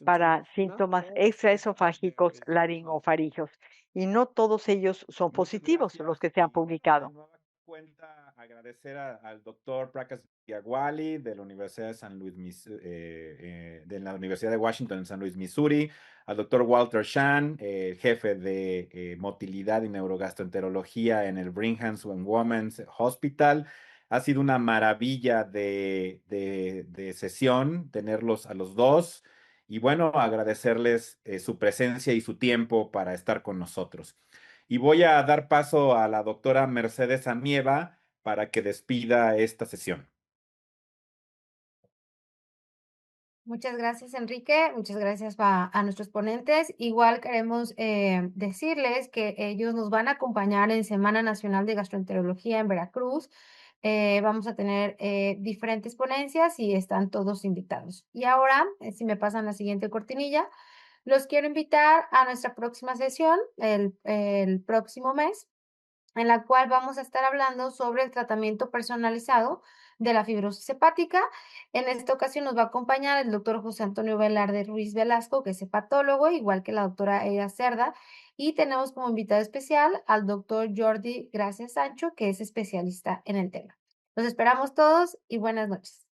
para síntomas extraesofágicos laringofaringeos y no todos ellos son positivos, los que se han publicado. agradecer al doctor Prakash Viagwali de la Universidad de San Luis, de la Universidad de Washington en San Luis, Missouri, al doctor Walter Shan, jefe de motilidad y neurogastroenterología en el Brigham and Women's Hospital. Ha sido una maravilla de sesión tenerlos a los dos y bueno, agradecerles su presencia y su tiempo para estar con nosotros. Y voy a dar paso a la doctora Mercedes Amieva para que despida esta sesión. Muchas gracias, Enrique. Muchas gracias a nuestros ponentes. Igual queremos decirles que ellos nos van a acompañar en Semana Nacional de Gastroenterología en Veracruz. Vamos a tener diferentes ponencias y están todos invitados. Y ahora, si me pasan la siguiente cortinilla, los quiero invitar a nuestra próxima sesión el próximo mes, en la cual vamos a estar hablando sobre el tratamiento personalizado de la fibrosis hepática. En esta ocasión nos va a acompañar el doctor José Antonio Velarde Ruiz Velasco, que es hepatólogo, igual que la doctora Eira Cerda, y tenemos como invitado especial al doctor Jordi Gracias Sancho, que es especialista en el tema. Los esperamos todos y buenas noches.